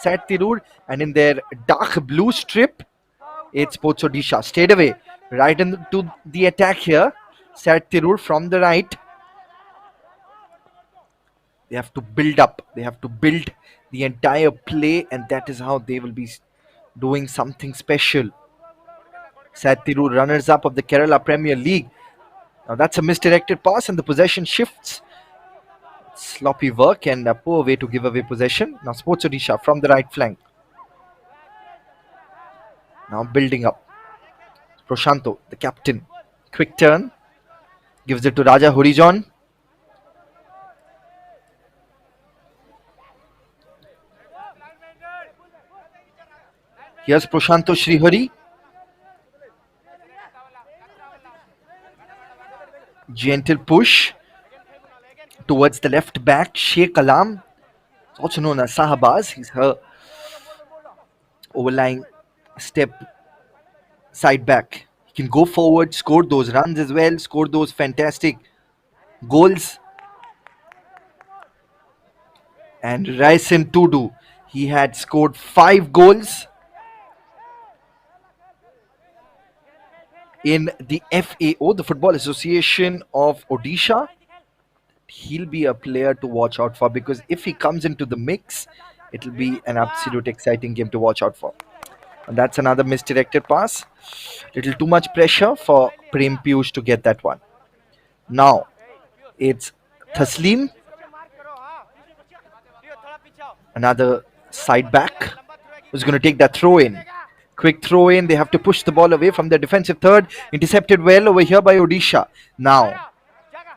Sad Tirur, and in their dark blue strip, it's Sports Odisha. Straight away, right into the attack here. Sad Tirur from the right. They have to build up. They have to build the entire play, and that is how they will be doing something special. Sad Tirur, runners up of the Kerala Premier League. Now that's a misdirected pass, and the possession shifts. Sloppy work and a poor way to give away possession. Now Sports Odisha from the right flank. Now building up. Proshanto, the captain. Quick turn. Gives it to Raja Horijon. Here's Proshanto Srihari. Gentle push towards the left back. Sheikh Alam, also known as Sahabaz. He's her overlying step side back. He can go forward, score those runs as well, score those fantastic goals. And Raisen Tudu, he had scored 5 goals in the FAO, the Football Association of Odisha. He'll be a player to watch out for, because if he comes into the mix, it'll be an absolute exciting game to watch out for. And that's another misdirected pass. Little too much pressure for Prem Piyush to get that one. Now it's Taslim, another side back, who's going to take that throw in. Quick throw in. They have to push the ball away from their defensive third. Intercepted well over here by Odisha. Now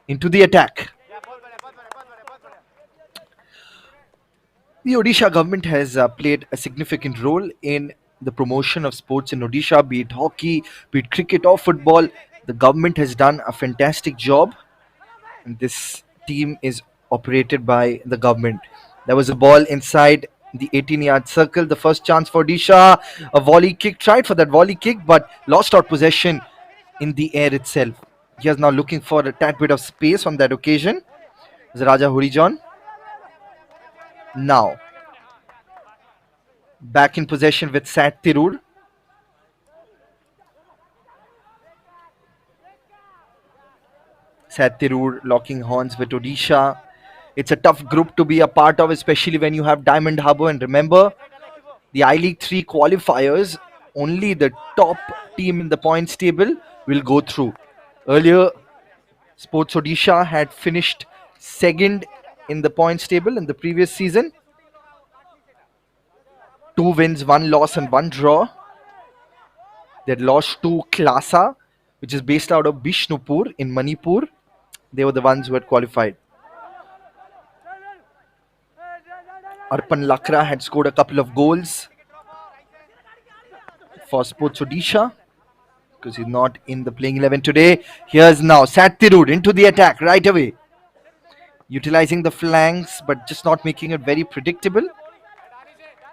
into the attack. The Odisha government has played a significant role in the promotion of sports in Odisha, be it hockey, be it cricket or football. The government has done a fantastic job, and this team is operated by the government. There was a ball inside the 18-yard circle. The first chance for Odisha. A volley kick. Tried for that volley kick, but lost out possession in the air itself. He is now looking for a tad bit of space on that occasion. It's Raja Horijon. Now back in possession with Sad Tirur. Sad Tirur locking horns with Odisha. It's a tough group to be a part of, especially when you have Diamond Harbour. And remember, the I League 3 qualifiers, only the top team in the points table will go through. Earlier, Sports Odisha had finished second in the points table in the previous season. 2 wins, 1 loss and 1 draw. They had lost to Klasa, which is based out of Bishnupur in Manipur. They were the ones who had qualified. Arpan Lakra had scored a couple of goals for Sports Odisha, because he's not in the playing 11 today. Here's now Sad Tirur into the attack right away. Utilizing the flanks, but just not making it very predictable.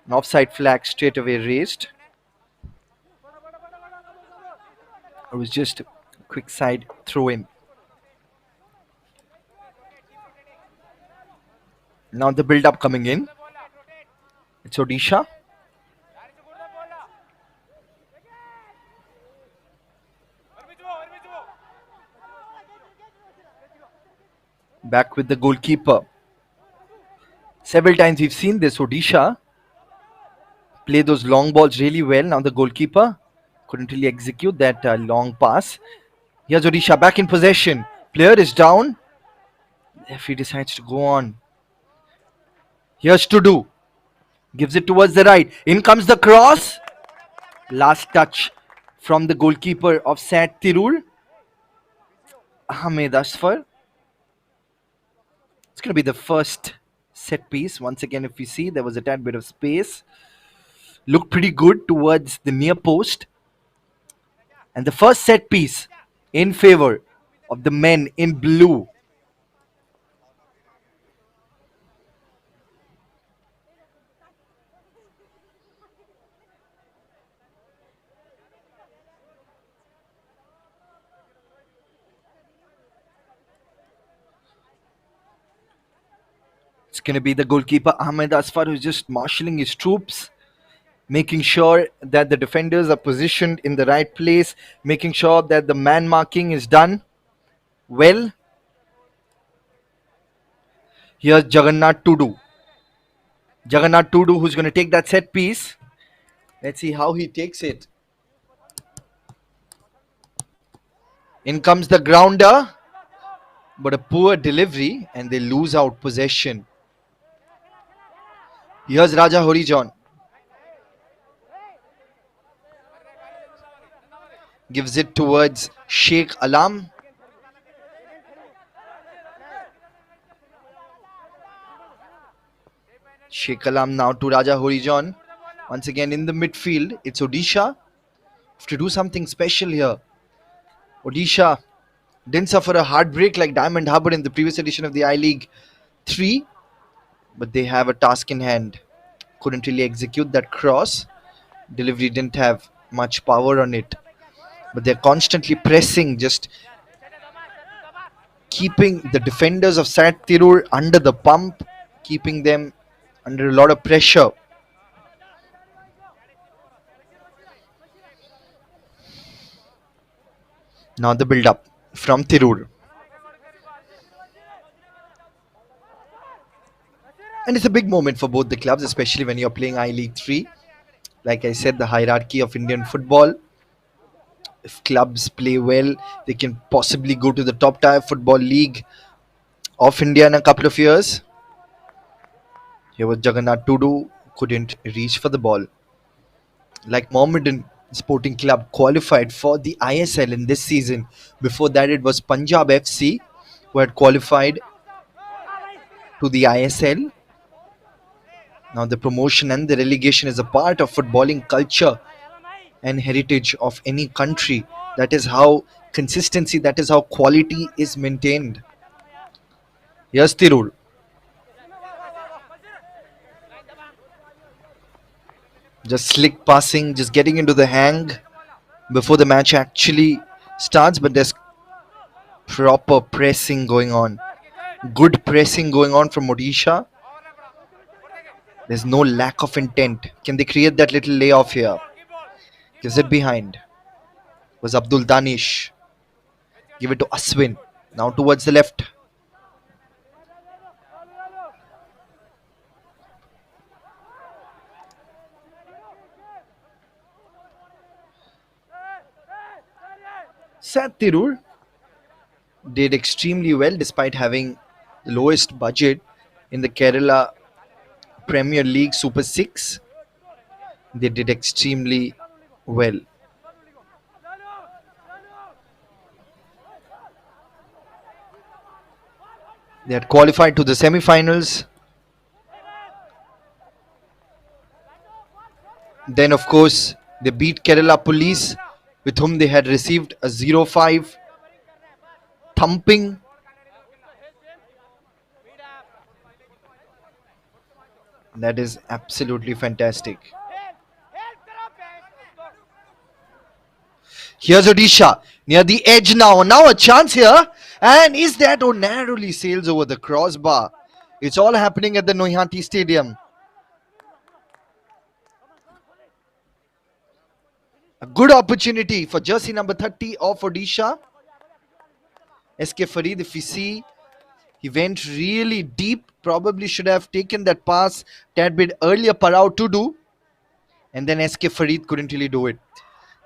An offside flag straight away raised. It was just a quick side throw in. Now the build up coming in. It's Odisha. Back with the goalkeeper. Several times we've seen this Odisha play those long balls really well. Now the goalkeeper couldn't really execute that long pass. Here's Odisha back in possession. Player is down. If he decides to go on. Here's Tudu. Gives it towards the right. In comes the cross. Last touch from the goalkeeper of Sad Tirur, Ahmed Asfar. It's going to be the first set piece. Once again, if you see, there was a tad bit of space. Looked pretty good towards the near post. And the first set piece in favor of the men in blue. It's It's going to be the goalkeeper Ahmed Asfar who's just marshalling his troops, making sure that the defenders are positioned in the right place, making sure that the man marking is done well. Here's Jagannath Tudu. Jagannath Tudu who's going to take that set piece. Let's see how he takes it. In comes the grounder, but a poor delivery and they lose out possession. Here's Raja Horijon. Gives it towards Sheikh Alam. Sheikh Alam now to Raja Horijon. Once again in the midfield, it's Odisha. Have to do something special here. Odisha didn't suffer a heartbreak like Diamond Harbour in the previous edition of the I-League 3, but they have a task in hand. Couldn't really execute that cross. Delivery didn't have much power on it, but they're constantly pressing, just keeping the defenders of Sat Tirur under the pump, keeping them under a lot of pressure. Now the build-up from Tirur. And it's a big moment for both the clubs, especially when you're playing I-League 3. Like I said, the hierarchy of Indian football. If clubs play well, they can possibly go to the top tier football league of India in a couple of years. Here was Jagannath Tudu, couldn't reach for the ball. Like Mohammedan Sporting Club qualified for the ISL in this season. Before that, it was Punjab FC who had qualified to the ISL. Now the promotion and the relegation is a part of footballing culture and heritage of any country. That is how consistency, that is how quality is maintained. Here's Tirur. Just slick passing, just getting into the hang before the match actually starts, but there's proper pressing going on. Good pressing going on from Odisha. There's no lack of intent. Can they create that little layoff here? Gives it behind. Was Abdul Danish. Give it to Aswin. Now towards the left. Sat Tirur did extremely well despite having the lowest budget in the Kerala Premier League Super 6. They did extremely well. They had qualified to the semi-finals. Then, of course, they beat Kerala Police, with whom they had received a 0-5 thumping. That is absolutely fantastic. Here's Odisha near the edge now. Now a chance here. And is that narrowly sails over the crossbar. It's all happening at the Noihati Stadium. A good opportunity for jersey number 30 of Odisha. SK Farid, if you see, he went really deep. Probably should have taken that pass tad bit earlier, Parao to do. And then SK Farid couldn't really do it.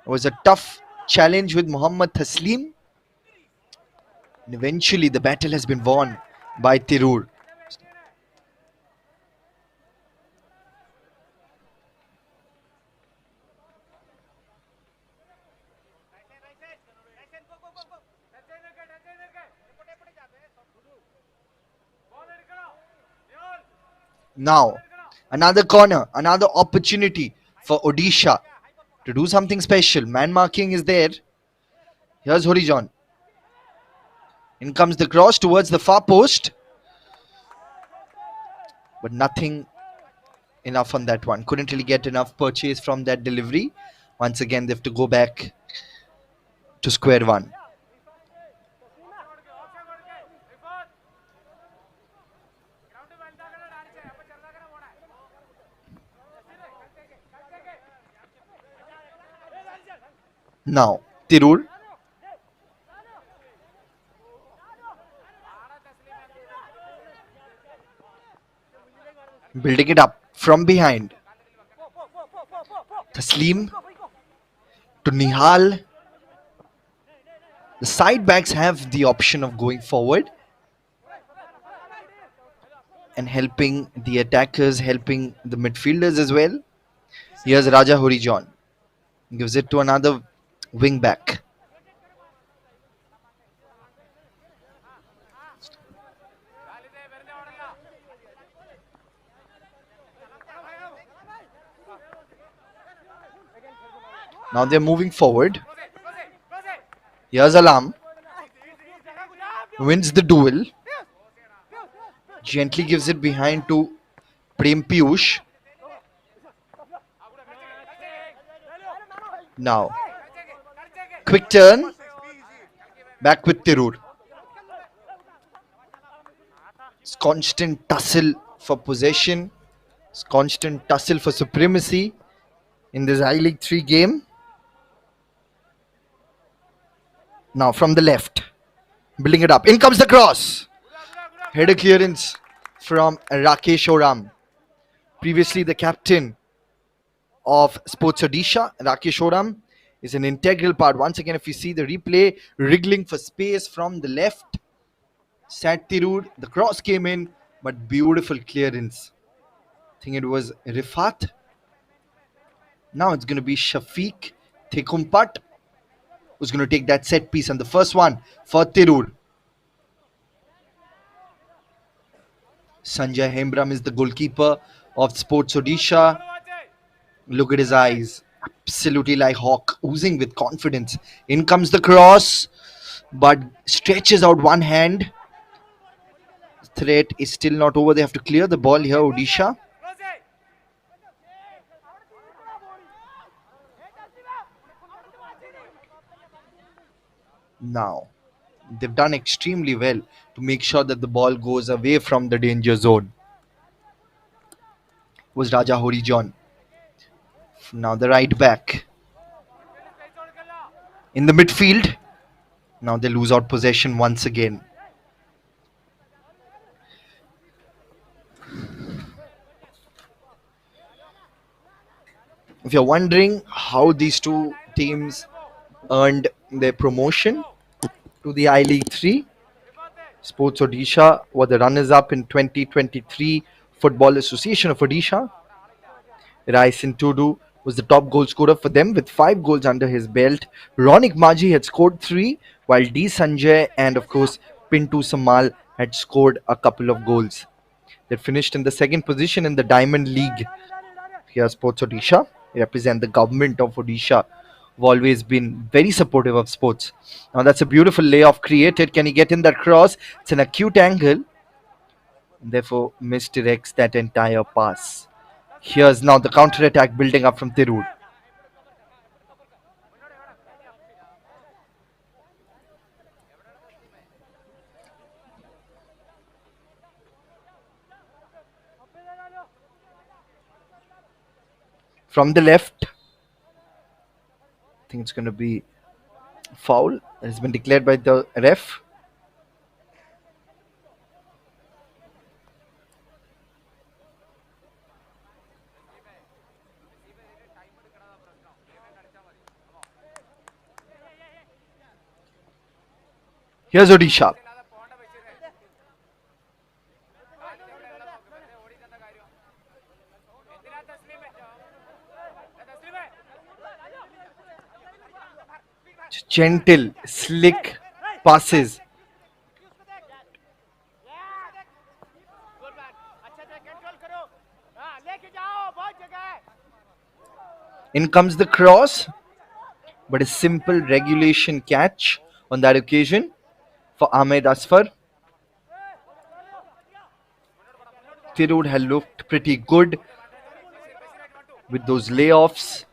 It was a tough challenge with Muhammad Taslim. And eventually the battle has been won by Tirur. Now, another corner, another opportunity for Odisha to do something special. Man marking is there. Here's Horijon. In comes the cross towards the far post. But nothing enough on that one. Couldn't really get enough purchase from that delivery. Once again, they have to go back to square one. Now, Tirur building it up from behind. Taslim to Nihal. The side backs have the option of going forward and helping the attackers, helping the midfielders as well. Here's Raja Horijon. Gives it to another wing back. Now they're moving forward. Here's Alam. Wins the duel. Gently gives it behind to Prem Piyush. Now, quick turn. Back with Tirur. It's constant tussle for possession. It's constant tussle for supremacy in this I League 3 game. Now from the left. Building it up. In comes the cross. Header clearance from Rakesh Oram. Previously the captain of Sports Odisha, Rakesh Oram, is an integral part. Once again, if you see the replay, wriggling for space from the left. Sat Tirur, the cross came in, but beautiful clearance. I think it was Rifat. Now it's going to be Shafiq Thekumpat who's going to take that set piece, and the first one for Tirur. Sanjay Hembram is the goalkeeper of Sports Odisha. Look at his eyes. Absolutely like hawk, oozing with confidence. In comes the cross, but stretches out one hand. Threat is still not over. They have to clear the ball here, Odisha. Now, they've done extremely well to make sure that the ball goes away from the danger zone. Was Raja Horijon. Now the right back. In the midfield. Now they lose out possession once again. If you're wondering how these two teams earned their promotion to the I League 3, Sports Odisha were the runners-up in 2023 Football Association of Odisha. Rai Sintudu was the top goal scorer for them with 5 goals under his belt. Ronik Maji had scored 3, while D. Sanjay and of course Pintu Samal had scored a couple of goals. They finished in the second position in the Diamond League. Here Sports Odisha represent the government of Odisha, who have always been very supportive of sports. Now that's a beautiful layoff created. Can he get in that cross? It's an acute angle. Therefore misdirects that entire pass. Here's now the counter-attack building up from Tirur. From the left, I think it's going to be foul. It has been declared by the ref. Here's Odisha. Gentle, slick passes. In comes the cross, but a simple regulation catch on that occasion for Ahmed Asfar. Tirur had looked pretty good with those layoffs.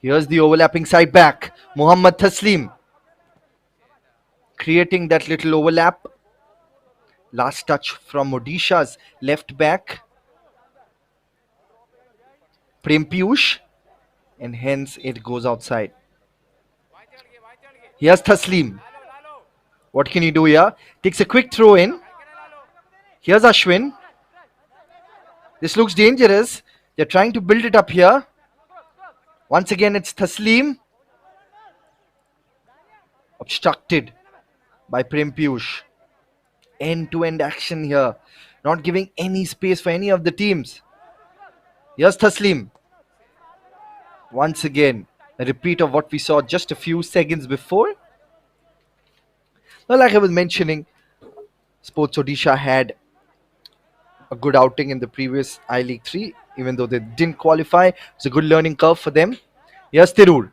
Here's the overlapping side back, Muhammad Taslim, creating that little overlap. Last touch from Odisha's left back, Prem Piyush, and hence it goes outside. Here's Taslim. What can he do here? Takes a quick throw in. Here's Ashwin. This looks dangerous. They're trying to build it up here. Once again, it's Taslim. Obstructed by Prem Piyush. End-to-end action here. Not giving any space for any of the teams. Here's Taslim. Once again, a repeat of what we saw just a few seconds before. Well, like I was mentioning, Sports Odisha had a good outing in the previous I League 3, even though they didn't qualify. It's a good learning curve for them. Here's Tirur.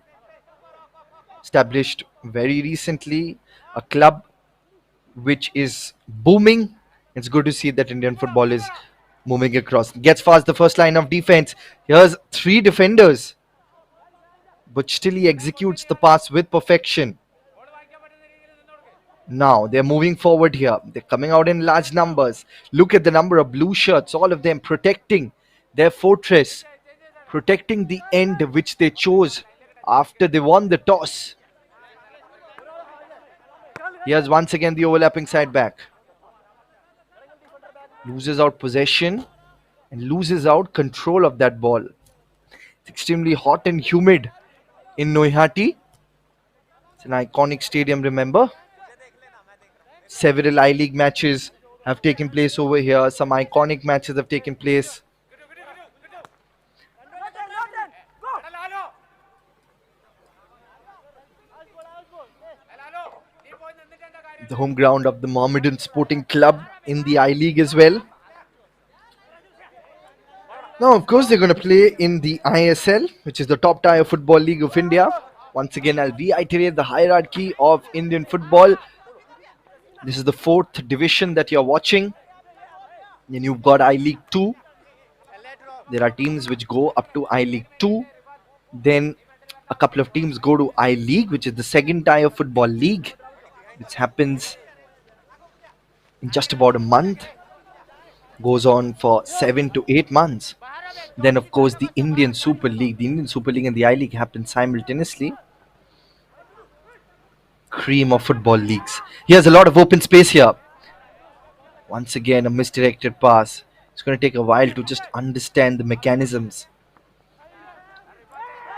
Established very recently, a club which is booming. It's good to see that Indian football is moving across. Gets past the first line of defense. Here's three defenders, but still he executes the pass with perfection. Now they're moving forward here. They're coming out in large numbers. Look at the number of blue shirts, all of them protecting their fortress, protecting the end which they chose after they won the toss. Here's once again the overlapping side back. Loses out possession and loses out control of that ball. It's extremely hot and humid in Noihati. It's an iconic stadium, remember? Several I-League matches have taken place over here. Some iconic matches have taken place. The home ground of the Mohammedan Sporting Club in the I-League as well. Now, of course, they're going to play in the ISL, which is the top tier football league of India. Once again, I'll reiterate the hierarchy of Indian football. This is the fourth division that you're watching. Then you've got I-League 2. There are teams which go up to I-League 2. Then a couple of teams go to I-League, which is the second tier football league, which happens in just about a month. Goes on for 7 to 8 months. Then, of course, the Indian Super League. The Indian Super League and the I-League happen simultaneously. Cream of football leagues. Here's a lot of open space here. Once again, a misdirected pass. It's going to take a while to just understand the mechanisms.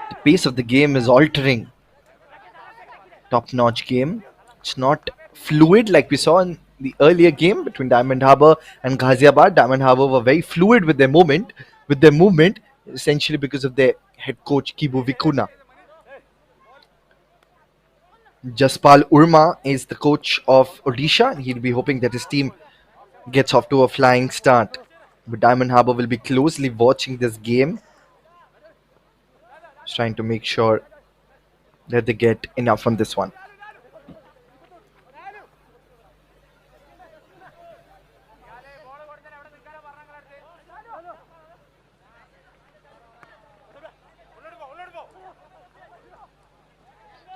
The pace of the game is altering. Top-notch game. It's not fluid like we saw in the earlier game between Diamond Harbour and Ghaziabad. Diamond Harbour were very fluid with their movement, essentially because of their head coach Kibu Vikuna. Jaspal Urma is the coach of Odisha, and he'll be hoping that his team gets off to a flying start. But Diamond Harbour will be closely watching this game, just trying to make sure that they get enough on this one.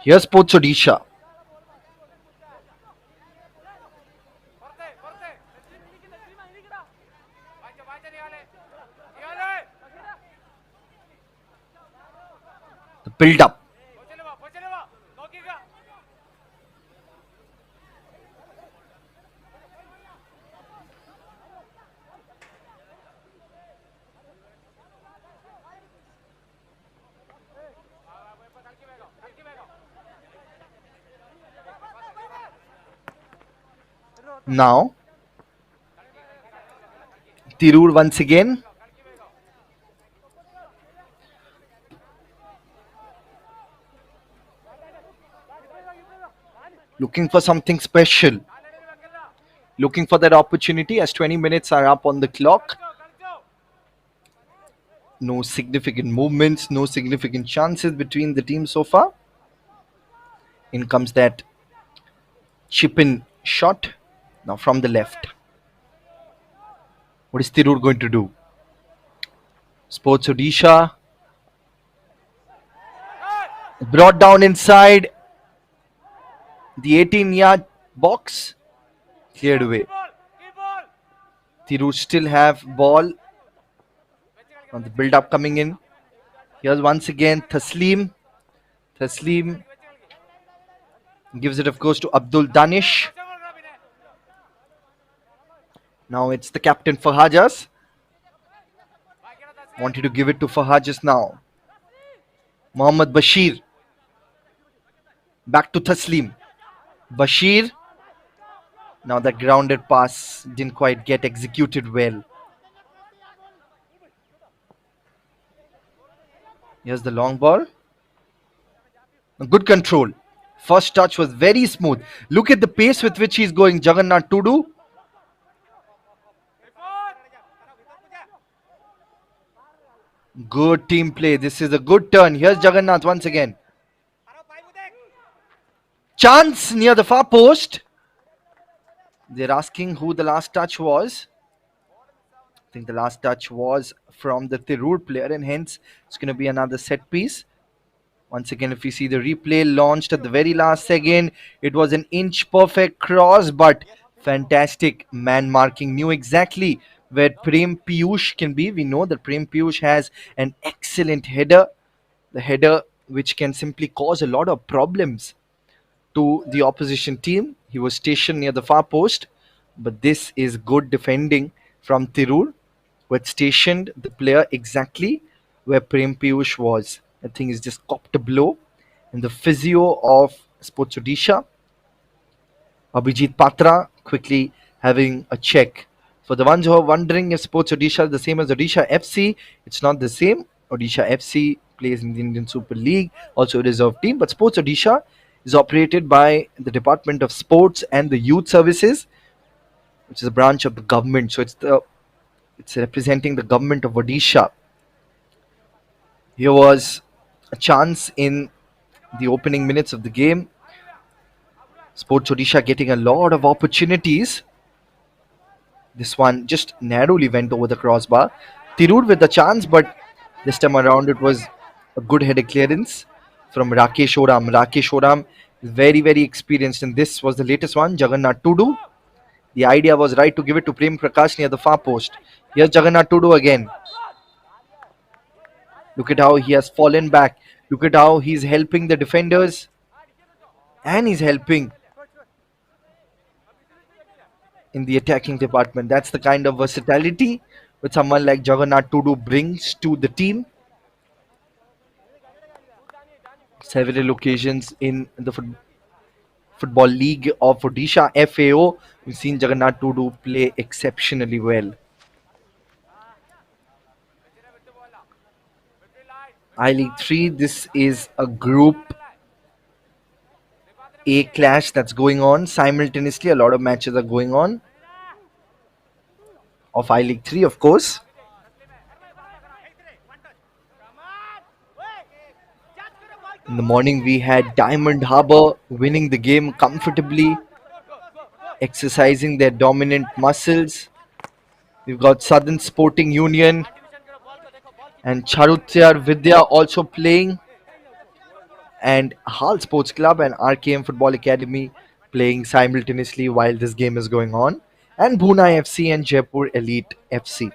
Here's Sports Odisha. The build up. Now, Tirur once again. Looking for something special. Looking for that opportunity as 20 minutes are up on the clock. No significant movements, no significant chances between the teams so far. In comes that chip-in shot. Now from the left. What is Tirur going to do? Sports Odisha. Brought down inside the 18-yard box. Cleared away. Tirur still have ball. On the build-up coming in. Here's once again Taslim. Taslim Gives it, of course, to Abdul Danish. Now it's the captain Fahajas. Wanted to give it to Fahajas now. Mohammad Bashir. Back to Taslim. Bashir. Now the grounded pass didn't quite get executed well. Here's the long ball. Good control. First touch was very smooth. Look at the pace with which he's going. Jagannath Tudu. Good team play. This is a good turn. Here's Jagannath once again. Chance near the far post. They're asking who the last touch was. I think the last touch was from the Tirur player, and hence it's going to be another set piece. Once again, if you see the replay launched at the very last second, it was an inch perfect cross, but fantastic man marking. Knew exactly where Prem Piyush can be. We know that Prem Piyush has an excellent header, the header which can simply cause a lot of problems to the opposition team. He was stationed near the far post, but this is good defending from Tirur, who had stationed the player exactly where Prem Piyush was. I think he's just copped a blow. And the physio of Sports Odisha, Abhijit Patra, quickly having a check. For the ones who are wondering if Sports Odisha is the same as Odisha FC, it's not the same. Odisha FC plays in the Indian Super League, also a reserve team, but Sports Odisha is operated by the Department of Sports and the Youth Services, which is a branch of the government. So it's representing the government of Odisha. Here was a chance in the opening minutes of the game. Sports Odisha getting a lot of opportunities. This one just narrowly went over the crossbar. Tirur with the chance, but this time around it was a good headed clearance from Rakesh Oram. Rakesh Oram is very, very experienced, and this was the latest one. Jagannath Tudu. The idea was right to give it to Prem Prakash near the far post. Here's Jagannath Tudu again. Look at how he has fallen back. Look at how he's helping the defenders. And he's helping in the attacking department. That's the kind of versatility which someone like Jagannath Tudu brings to the team. Several occasions in the Football League of Odisha, FAO, we've seen Jagannath Tudu play exceptionally well. I League 3, this is a Group A clash that's going on simultaneously. A lot of matches are going on of I League 3, of course. In the morning, we had Diamond Harbour winning the game comfortably, exercising their dominant muscles. We've got Southern Sporting Union and Charutyar Vidya also playing, and Hal Sports Club and RKM Football Academy playing simultaneously while this game is going on, and Bhuna FC and Jaipur Elite FC.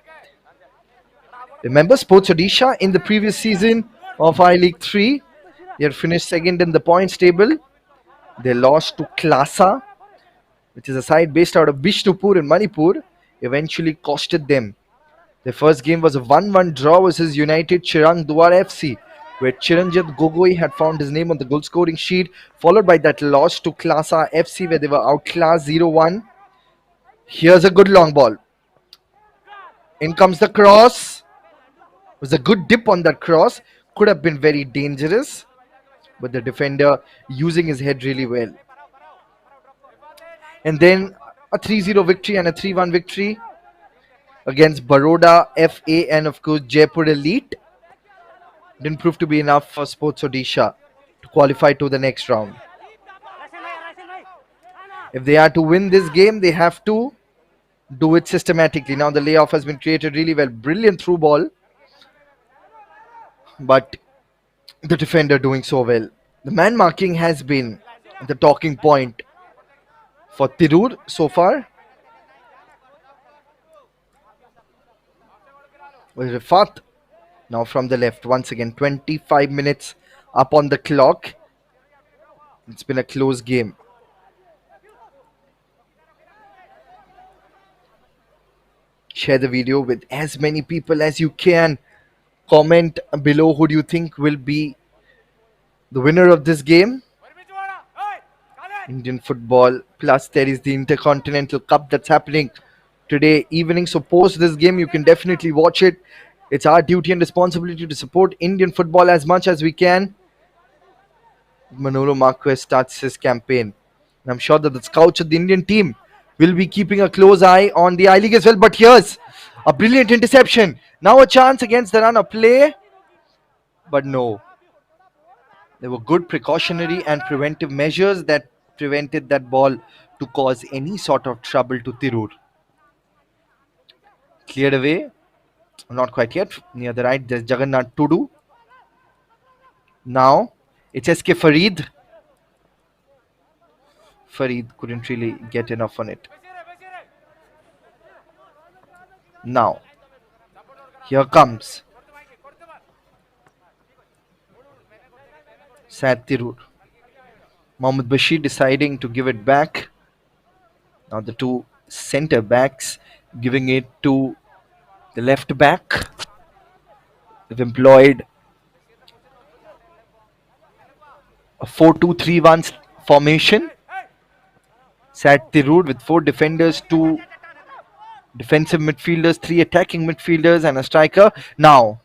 Remember Sports Odisha in the previous season of I League 3? They had finished second in the points table. They lost to Klasa, which is a side based out of Bishnupur in Manipur, eventually costed them. Their first game was a 1-1 draw versus United Chirang Duar FC, where Chiranjit Gogoi had found his name on the goal scoring sheet, followed by that loss to Klasa FC, where they were outclassed 0-1. Here's a good long ball. In comes the cross. It was a good dip on that cross. Could have been very dangerous, but the defender using his head really well. And then a 3-0 victory and a 3-1 victory against Baroda FA and of course Jaipur Elite. Didn't prove to be enough for Sports Odisha to qualify to the next round. If they are to win this game, they have to do it systematically. Now the layoff has been created really well. Brilliant through ball, but the defender doing so well. The man marking has been the talking point for Tirur so far. With Rifat now from the left once again. 25 minutes up on the clock. It's been a close game. Share the video with as many people as you can. Comment below who do you think will be the winner of this game. Indian football. Plus, there is the Intercontinental Cup that's happening today evening. So, post this game, you can definitely watch it. It's our duty and responsibility to support Indian football as much as we can. Manolo Marquez starts his campaign. And I'm sure that the scouts of the Indian team will be keeping a close eye on the I League as well. But here's a brilliant interception. Now a chance against the run of play. But no. There were good precautionary and preventive measures that prevented that ball to cause any sort of trouble to Tirur. Cleared away. Not quite yet. Near the right, there's Jagannath Tudu. Now, it's SK Farid. Farid couldn't really get enough on it. Now, here comes Sad Tirur. Mohammad Bashir deciding to give it back. Now the two centre backs giving it to the left back. They've employed a 4-2-3-1 formation. Sad Tirur with 4 defenders, 2 defensive midfielders, 3 attacking midfielders and a striker. Now,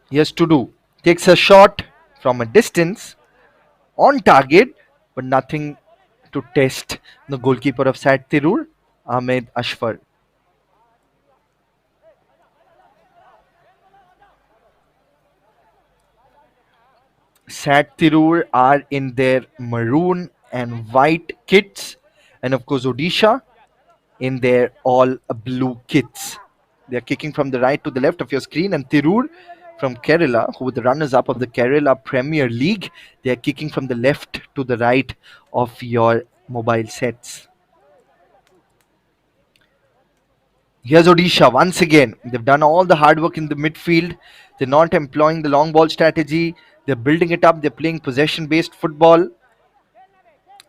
here's Tudu. Takes a shot from a distance on target, but nothing to test the goalkeeper of Sad Tirur, Ahmed Ashfar. Sad Tirur are in their maroon and white kits, and of course Odisha in their all blue kits. They are kicking from the right to the left of your screen, and Tirur from Kerala, who were the runners-up of the Kerala Premier League, they are kicking from the left to the right of your mobile sets. Here's Odisha once again. They've done all the hard work in the midfield. They're not employing the long ball strategy. They're building it up. They're playing possession-based football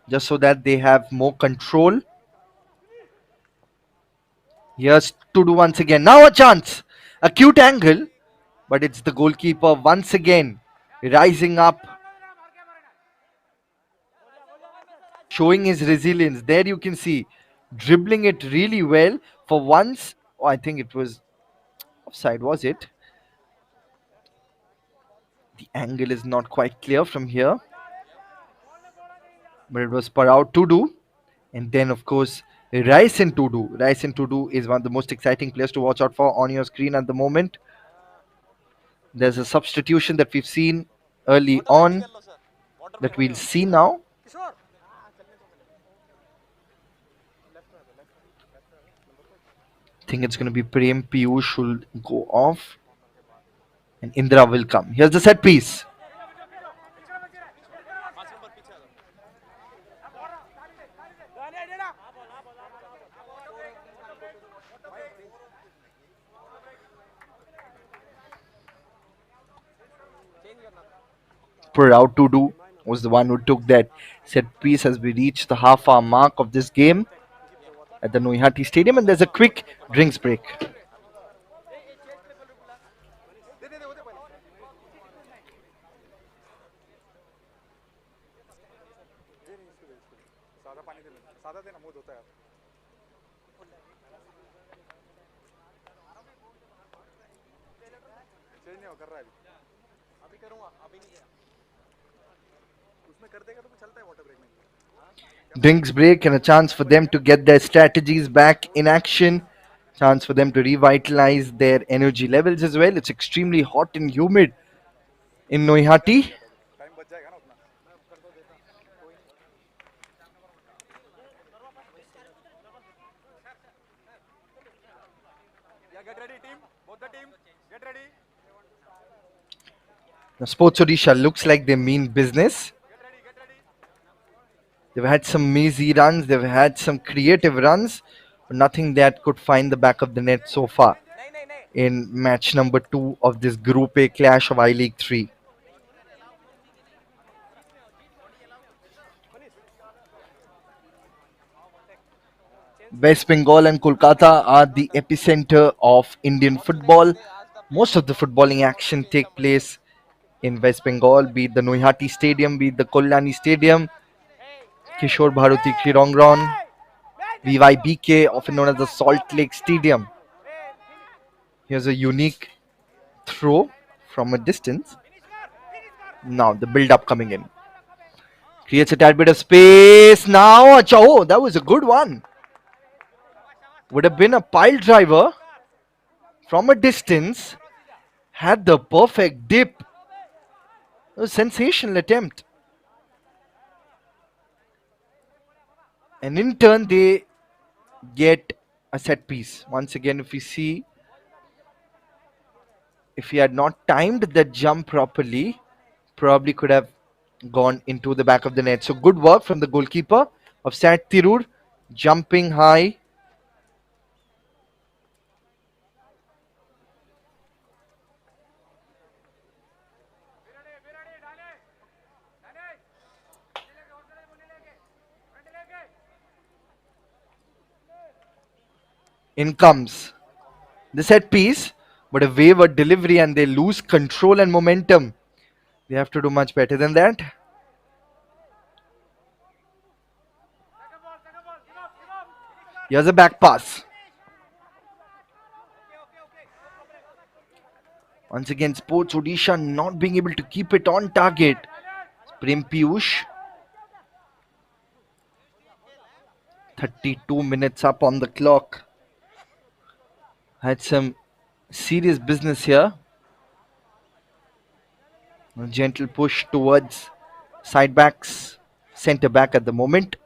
just so that they have more control. Here's Tudu once again. Now a chance. A cute angle. But it's the goalkeeper once again rising up. Showing his resilience. There you can see. Dribbling it really well. For once. Oh, I think it was offside, was it? The angle is not quite clear from here. But it was Parao Tudu. And then, of course, Raisen Tudu. Raisen Tudu is one of the most exciting players to watch out for on your screen at the moment. There's a substitution that we've seen early on that we'll see now. I think it's going to be Prem Piyush who'll go off. And Indra will come. Here's the set piece. Proud to do was the one who took that set piece as we reach the half-hour mark of this game at the Noihati Stadium, and there's a quick drinks break. Drinks break and a chance for them to get their strategies back in action. Chance for them to revitalize their energy levels as well. It's extremely hot and humid in Noihati. Now, Sports Odisha looks like they mean business. They've had some mazy runs, they've had some creative runs, but nothing that could find the back of the net so far. in match number 2 of this Group A clash of I League 3. West Bengal and Kolkata are the epicenter of Indian football. Most of the footballing action take place in West Bengal, be it the Noihati Stadium, be it the Kollani Stadium, Kishore Bharati Kirongron, VYBK, often known as the Salt Lake Stadium. Here's a unique throw from a distance. Now the build-up coming in. Creates a tad bit of space. Now, oh, that was a good one. Would have been a pile driver from a distance. Had the perfect dip. A sensational attempt. And in turn, they get a set piece. Once again, if we see, if he had not timed that jump properly, probably could have gone into the back of the net. So good work from the goalkeeper of Sat Tirur, jumping high. In comes the set piece, but a wayward delivery and they lose control and momentum. They have to do much better than that. Here's a back pass. Once again, Sports Odisha not being able to keep it on target. Prem Piyush. 32 minutes up on the clock. Had some serious business here. A gentle push towards side backs, centre back at the moment.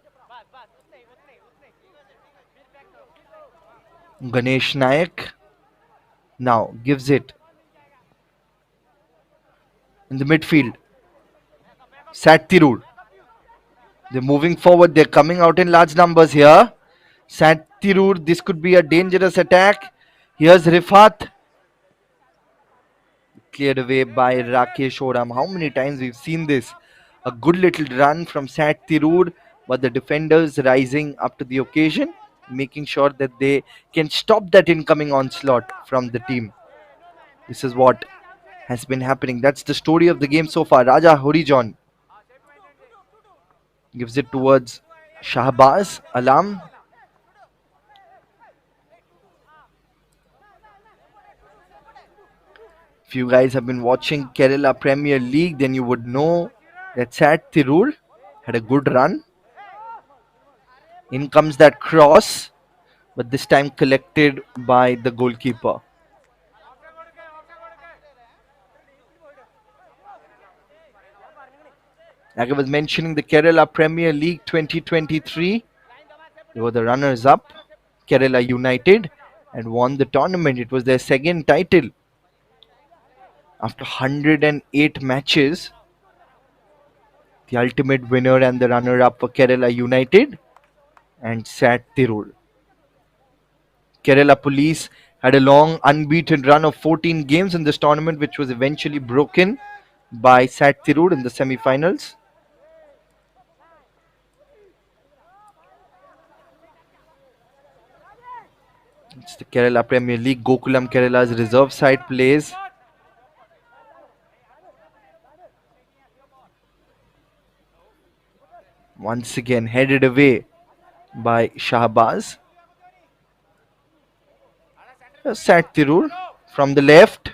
Ganesh Nayak now gives it in the midfield. Sat Tirur. They're moving forward. They're coming out in large numbers here. Sat Tirur. This could be a dangerous attack. Here's Rifat. Cleared away by Rakesh Oram. How many times we've seen this? A good little run from Sat Tirur, but the defenders rising up to the occasion, making sure that they can stop that incoming onslaught from the team. This is what has been happening. That's the story of the game so far. Raja Horijon gives it towards Shahbaz Alam. If you guys have been watching Kerala Premier League, then you would know that Sat Tirur had a good run. In comes that cross, but this time collected by the goalkeeper. Like I was mentioning, the Kerala Premier League 2023, they were the runners-up, Kerala United, and won the tournament. It was their second title. After 108 matches, the ultimate winner and the runner-up for Kerala United and Sat Tirur. Kerala Police had a long unbeaten run of 14 games in this tournament, which was eventually broken by Sat Tirur in the semi-finals. It's the Kerala Premier League. Gokulam Kerala's reserve side plays. Once again headed away by Shahbaz. Sat Tirur from the left.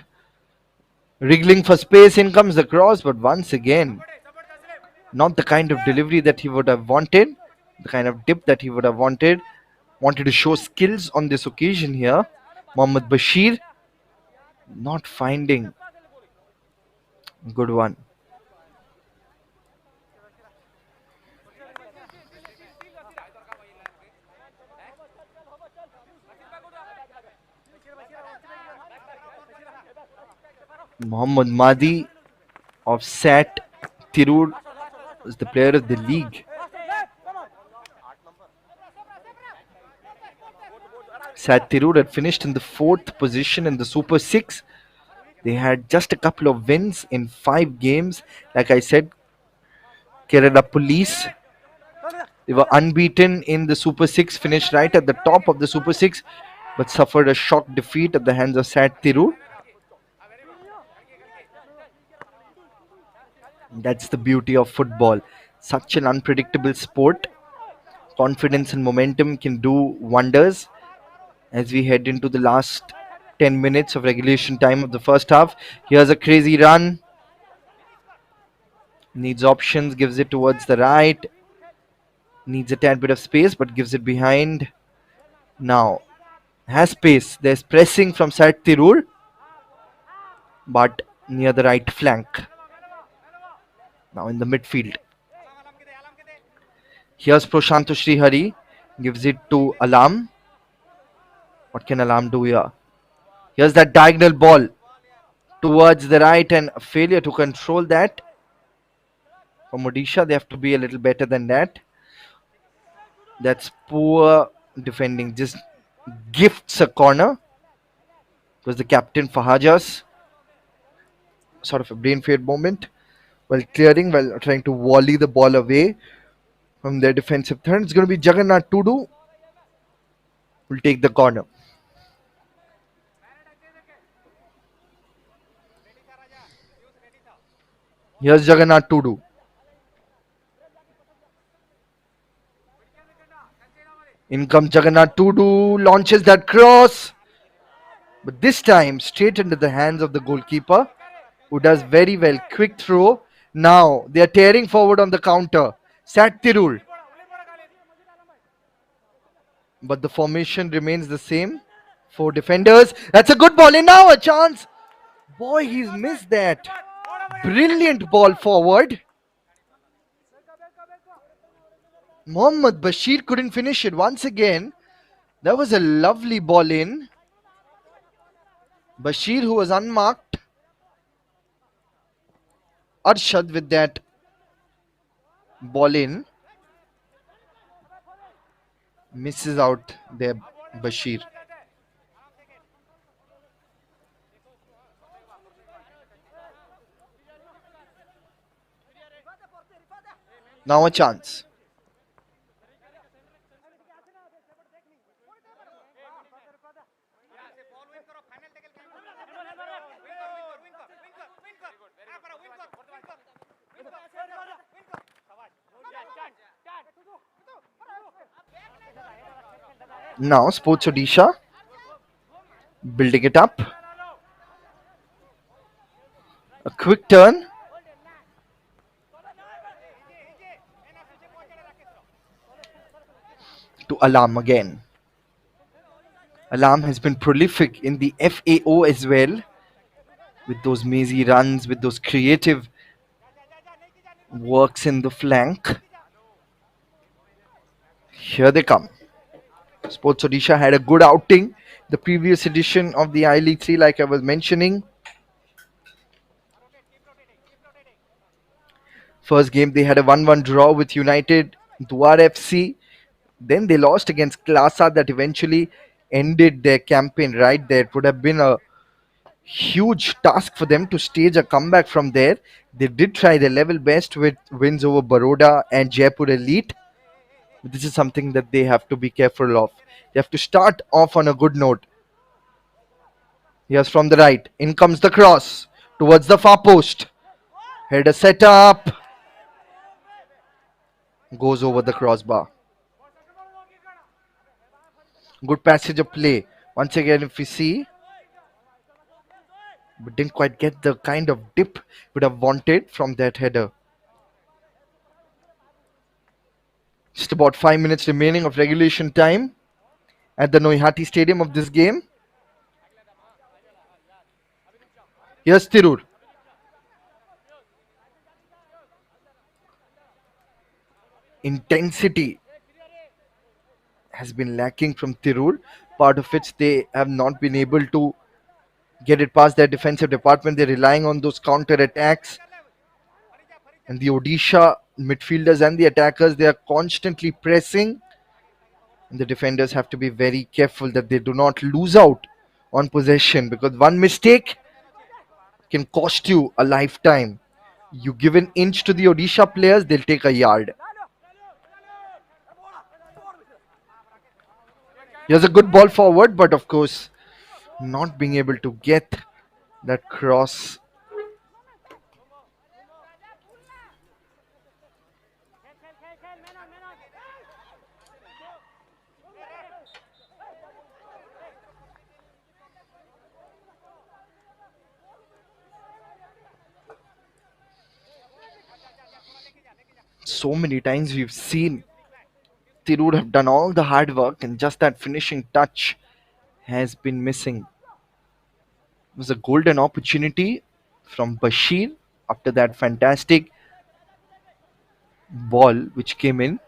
Wriggling for space, in comes the cross, but once again, not the kind of delivery that he would have wanted, the kind of dip that he would have wanted. Wanted to show skills on this occasion here. Mohammad Bashir not finding a good one. Mohammad Madi of Sat Tirur is the player of the league. Tirur had finished in the fourth position in the Super 6. They had just a couple of wins in 5 games. Like I said, Kerala Police, they were unbeaten in the Super 6, finished right at the top of the Super 6, but suffered a shock defeat at the hands of Tirur. That's the beauty of football. Such an unpredictable sport. Confidence and momentum can do wonders as we head into the last 10 minutes of regulation time of the first half. Here's a crazy run. Needs options, gives it towards the right. Needs a tad bit of space, but gives it behind. Now, has space. There's pressing from Tirur, but near the right flank. Now in the midfield. Here's Prashanto Srihari. Gives it to Alam. What can Alam do here? Here's that diagonal ball towards the right and a failure to control that. From Odisha, they have to be a little better than that. That's poor defending. Just gifts a corner. It was the captain Fahajas. Sort of a brain fade moment. While clearing, while trying to volley the ball away from their defensive third. It's going to be Jagannath Tudu. Will take the corner. Here's Jagannath Tudu. In comes Jagannath Tudu, launches that cross. But this time, straight into the hands of the goalkeeper, who does very well. Quick throw. Now, they are tearing forward on the counter. Tirur. But the formation remains the same. 4 defenders. That's a good ball in now. A chance. Boy, he's missed that. Brilliant ball forward. Mohammad Bashir couldn't finish it once again. That was a lovely ball in. Bashir, who was unmarked. Arshad with that ball in. Misses out there, Bashir. Now a chance. Now Sports Odisha building it up. A quick turn. To Alam again. Alam has been prolific in the FAO as well. With those mazy runs, with those creative works in the flank. Here they come. Sports Odisha had a good outing the previous edition of the I-League 3, like I was mentioning. First game they had a 1-1 draw with United Duar FC. Then they lost against Klasa. That eventually ended their campaign right there. It would have been a huge task for them to stage a comeback from there. They did try their level best with wins over Baroda and Jaipur Elite. This is something that they have to be careful of. They have to start off on a good note. Here's from the right. In comes the cross towards the far post. Header set up. Goes over the crossbar. Good passage of play. Once again, if we see, but didn't quite get the kind of dip would have wanted from that header. Just about 5 minutes remaining of regulation time at the Noihati Stadium of this game. Here's Tirur. Intensity has been lacking from Tirur, part of which they have not been able to get it past their defensive department. They're relying on those counter attacks. And the Odisha midfielders and the attackers, they are constantly pressing. And the defenders have to be very careful that they do not lose out on possession, because one mistake can cost you a lifetime. You give an inch to the Odisha players, they'll take a yard. Here's a good ball forward, but of course, not being able to get that cross. So many times we've seen Tirur have done all the hard work, and just that finishing touch has been missing. It was a golden opportunity from Bashir after that fantastic ball which came in.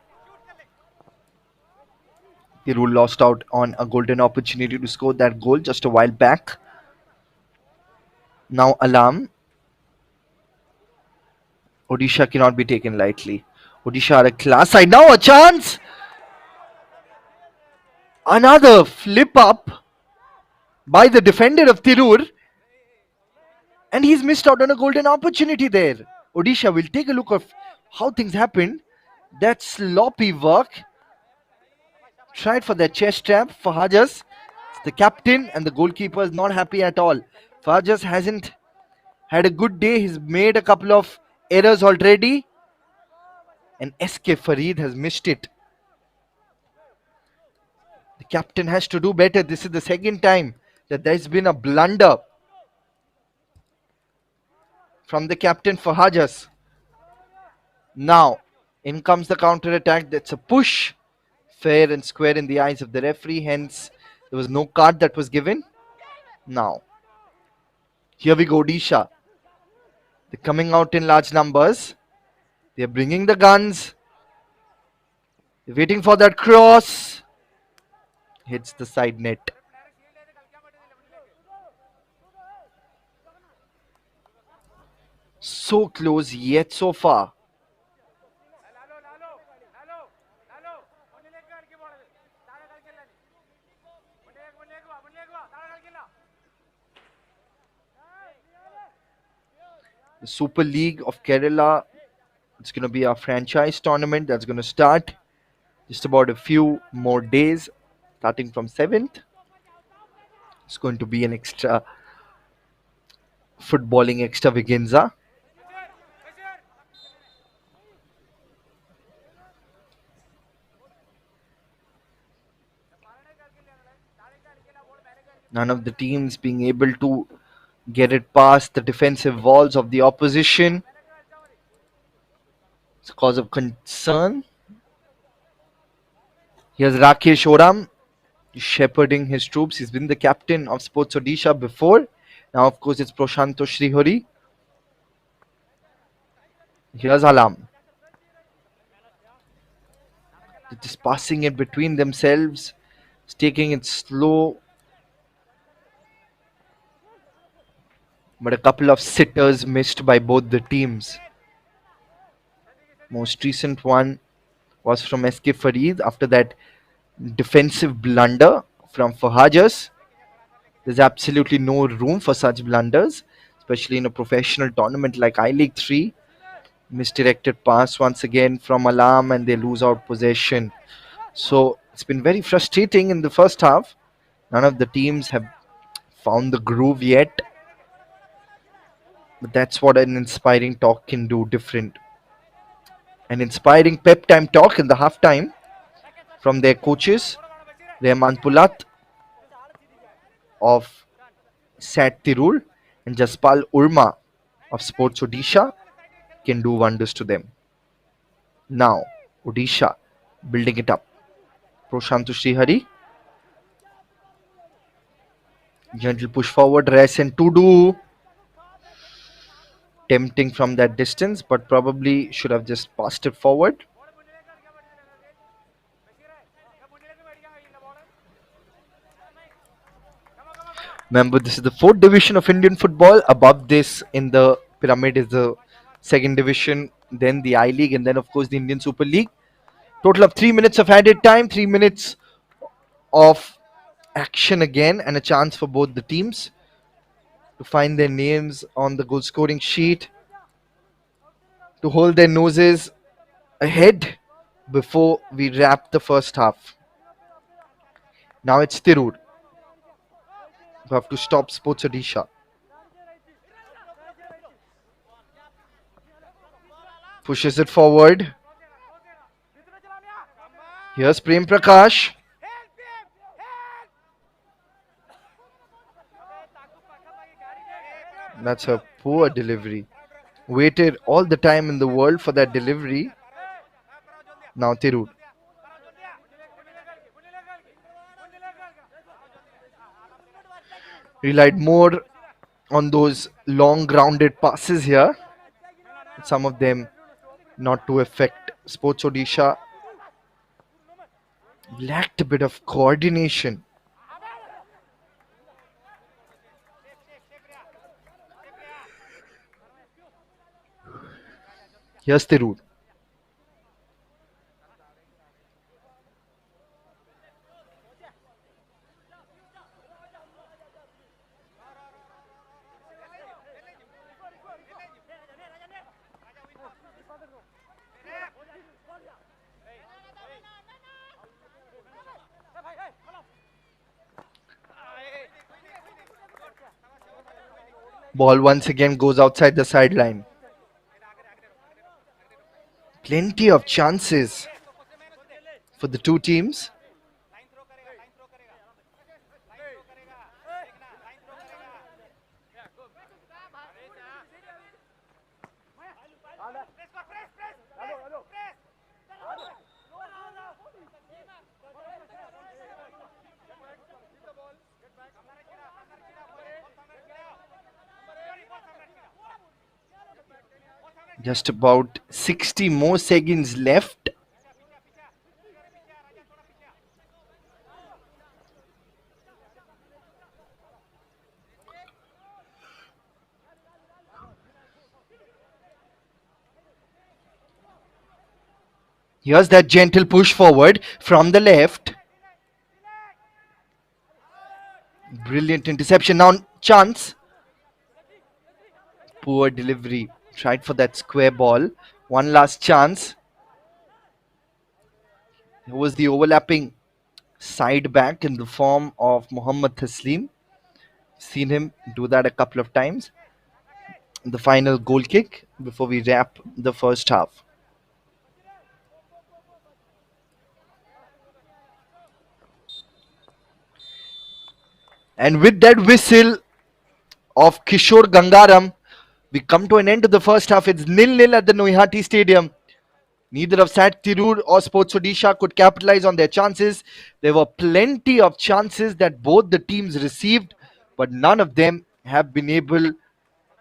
Tirur lost out on a golden opportunity to score that goal just a while back. Now alarm. Odisha cannot be taken lightly. Odisha are a class side. Now a chance. Another flip up by the defender of Tirur. And he's missed out on a golden opportunity there. Odisha will take a look of how things happened. That sloppy work. Tried for that chest trap for Hajas. The captain and the goalkeeper is not happy at all. Fajas hasn't had a good day. He's made a couple of errors already. And SK Farid has missed it. The captain has to do better. This is the second time that there's been a blunder from the captain for Hajas. Now, in comes the counter attack. That's a push. Fair and square in the eyes of the referee. Hence, there was no card that was given. Now, here we go, Odisha. They're coming out in large numbers. They're bringing the guns. They're waiting for that cross. Hits the side net. So close yet so far. The Super League of Kerala, it's going to be a franchise tournament that's going to start just about a few more days, starting from 7th. It's going to be an extra footballing extravaganza. None of the teams being able to get it past the defensive walls of the opposition. It's a cause of concern. Here's Rakesh Oram shepherding his troops. He's been the captain of Sports Odisha before. Now, of course, it's Prashanto Srihari. Here's Alam. They're just passing it between themselves. It's taking it slow. But a couple of sitters missed by both the teams. Most recent one was from SK Farid after that defensive blunder from Fahajas. There's absolutely no room for such blunders, especially in a professional tournament like I League 3. Misdirected pass once again from Alam, and they lose out possession. So it's been very frustrating in the first half. None of the teams have found the groove yet. But that's what an inspiring talk can do different. An inspiring pep time talk in the halftime from their coaches, Rehman Pulat of Sat Tirur and Jaspal Urma of Sports Odisha can do wonders to them. Now, Odisha building it up. Prashantu Srihari. Gentle push forward. Res and Tudu. Tempting from that distance, but probably should have just passed it forward. Remember, this is the 4th division of Indian football. Above this in the pyramid is the 2nd division, then the I League, and then, of course, the Indian Super League. Total of 3 minutes of added time, 3 minutes of action again, and a chance for both the teams to find their names on the goal scoring sheet, to hold their noses ahead before we wrap the first half. Now it's Tirur who have to stop Sports Odisha. Pushes it forward. Here's Prem Prakash. That's a poor delivery. Waited all the time in the world for that delivery. Now Tirur. Relied more on those long grounded passes here. Some of them not to affect. Sports Odisha lacked a bit of coordination. Here's Tirur. Ball once again goes outside the sideline. Plenty of chances for the two teams. Just about 60 more seconds left. Here's that gentle push forward from the left. Brilliant interception. Now chance. Poor delivery. Tried for that square ball. One last chance. It was the overlapping side back in the form of Mohammad Taslim. Seen him do that a couple of times. The final goal kick before we wrap the first half. And with that whistle of Kishore Gangaram, we come to an end to the first half. It's 0-0 at the Noihati Stadium. Neither of Sat Tirur or Sports Odisha could capitalize on their chances. There were plenty of chances that both the teams received, but none of them have been able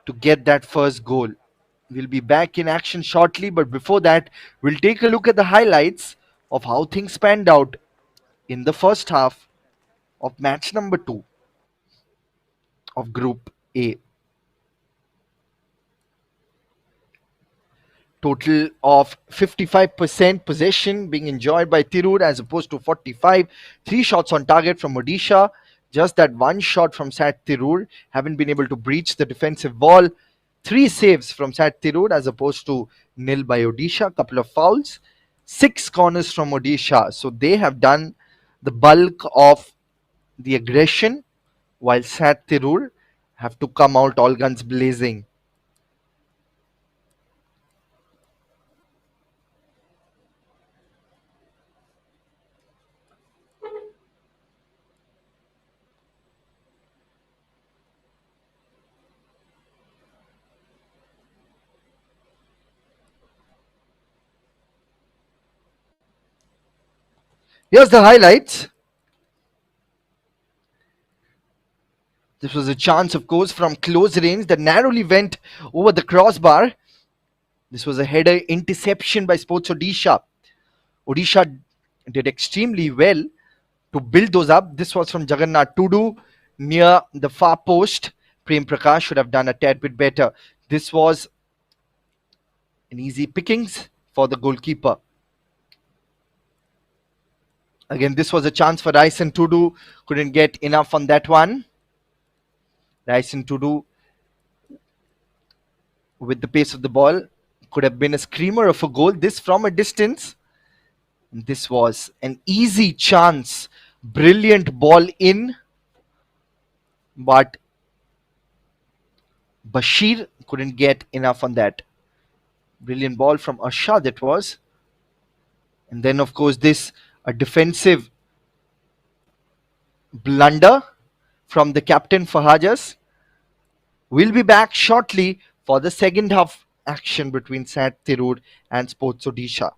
to get that first goal. We'll be back in action shortly, but before that, we'll take a look at the highlights of how things panned out in the first half of match number 2 of Group A. Total of 55% possession being enjoyed by Tirur as opposed to 45. 3 shots on target from Odisha. Just that one shot from Sat Tirur. Haven't been able to breach the defensive wall. 3 saves from Sat Tirur as opposed to nil by Odisha. Couple of fouls. 6 corners from Odisha. So they have done the bulk of the aggression, while Sat Tirur have to come out all guns blazing. Here's the highlights. This was a chance, of course, from close range that narrowly went over the crossbar. This was a header interception by Sports Odisha. Odisha did extremely well to build those up. This was from Jagannath Tudu near the far post. Prem Prakash should have done a tad bit better. This was an easy pickings for the goalkeeper. Again, this was a chance for Ryson Tudu. Couldn't get enough on that one. Ryson Tudu, with the pace of the ball, could have been a screamer of a goal. This from a distance. This was an easy chance. Brilliant ball in. But Bashir couldn't get enough on that. Brilliant ball from Asha, that was. And then, of course, this a defensive blunder from the captain Fahajas. We'll be back shortly for the second half action between Sat Tirur and Sports Odisha.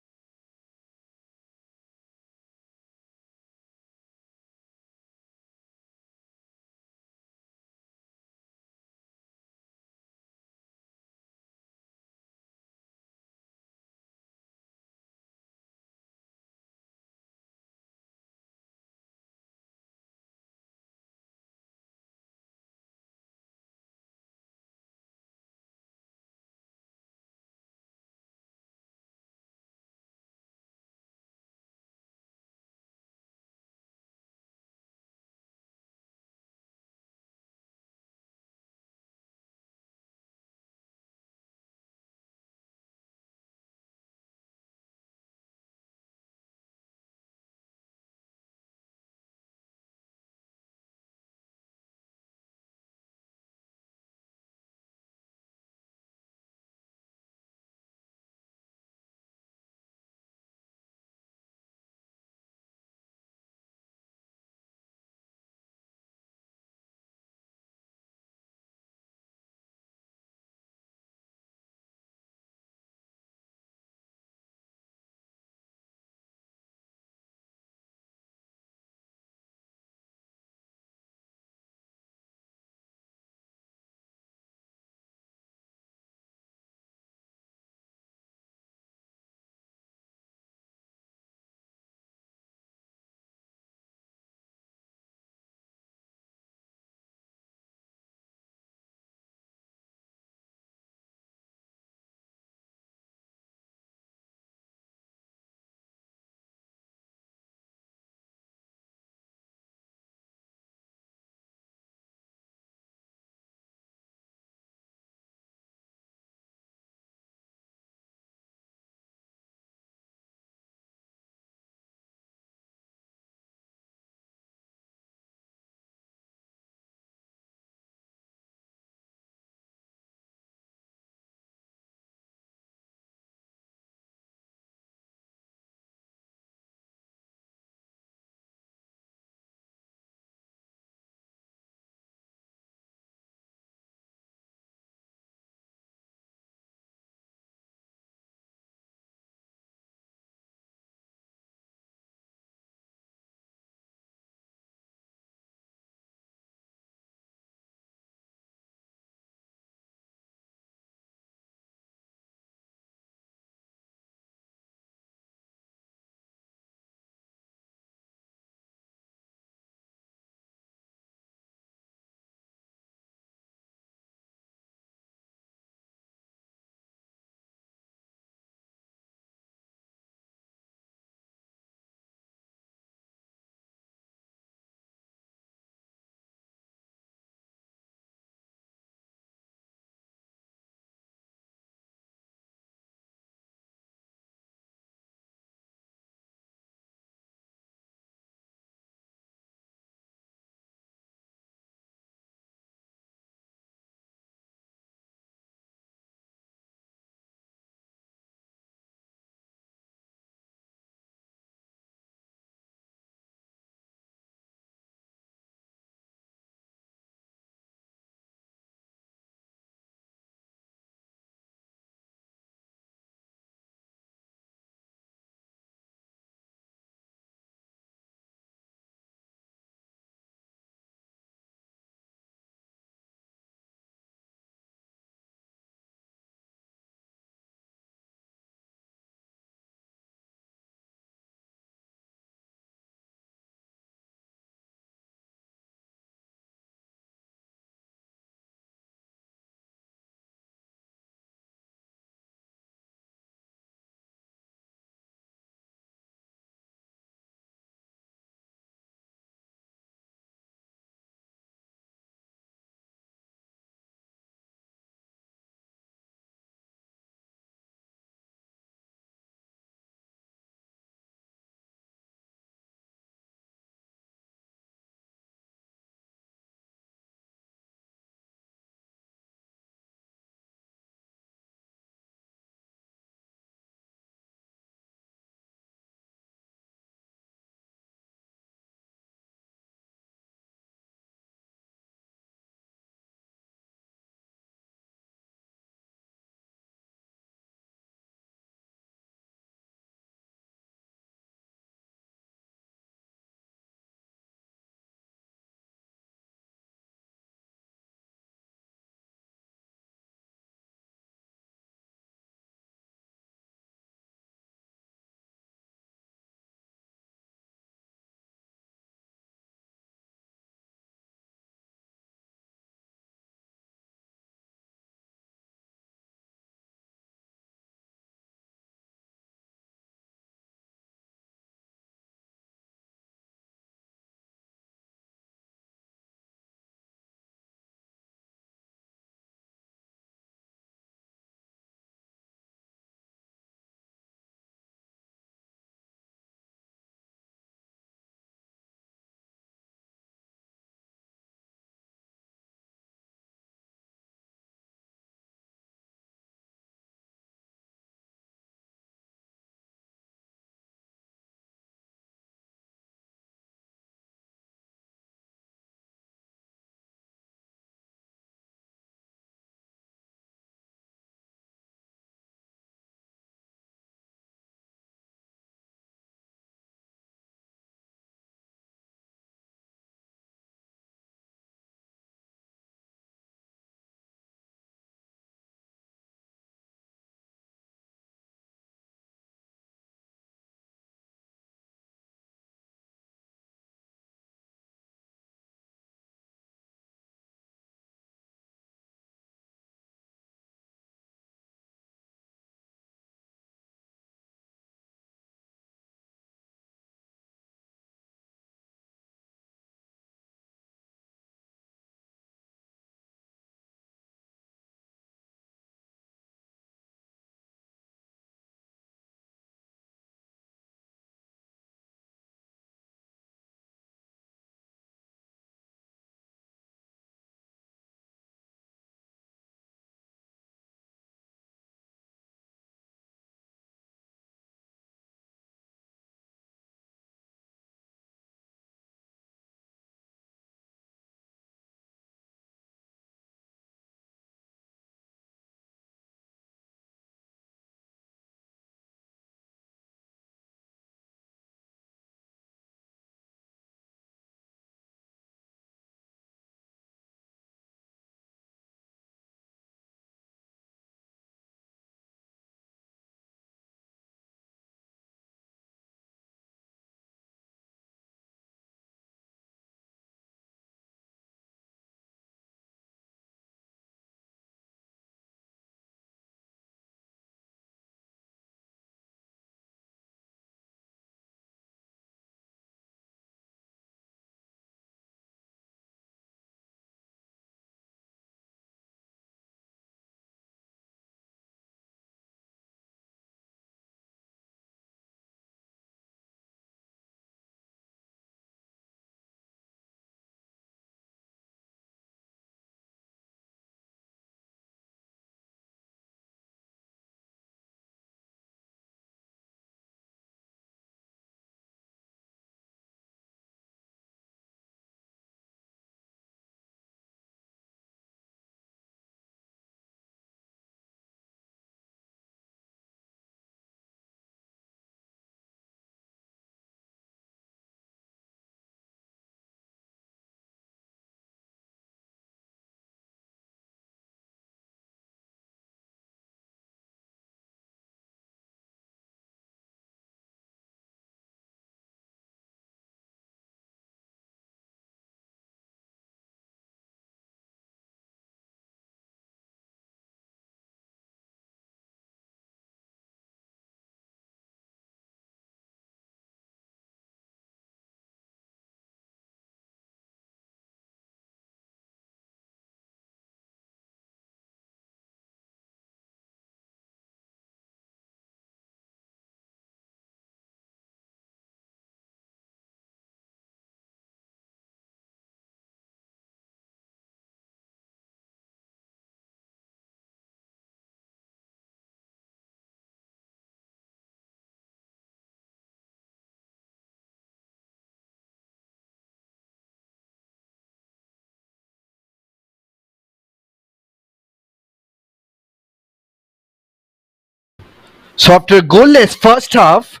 So after a goalless first half,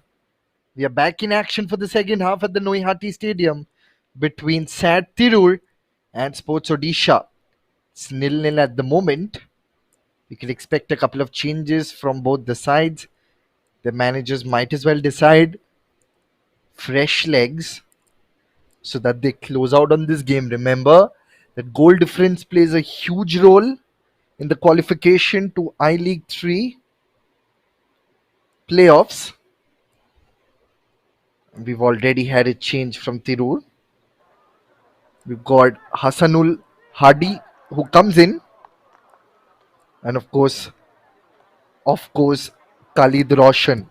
we are back in action for the second half at the Noihati Stadium between Sad Tirur and Sports Odisha. It's nil-nil at the moment. We can expect a couple of changes from both the sides. The managers might as well decide fresh legs so that they close out on this game. Remember that goal difference plays a huge role in the qualification to I League 3 playoffs. We've already had a change from Tirur. We've got Hassanul Hadi who comes in, and of course, Khalid Roshan.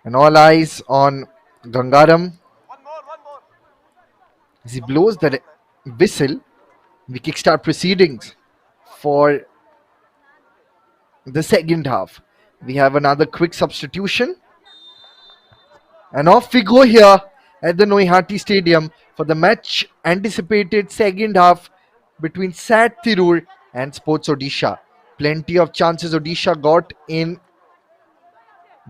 And all eyes on Gangaram as he blows the whistle. We kickstart proceedings for the second half. We have another quick substitution, and off we go here at the Noihati Stadium for the match anticipated second half between Sat Tirur and Sports Odisha. Plenty of chances Odisha got in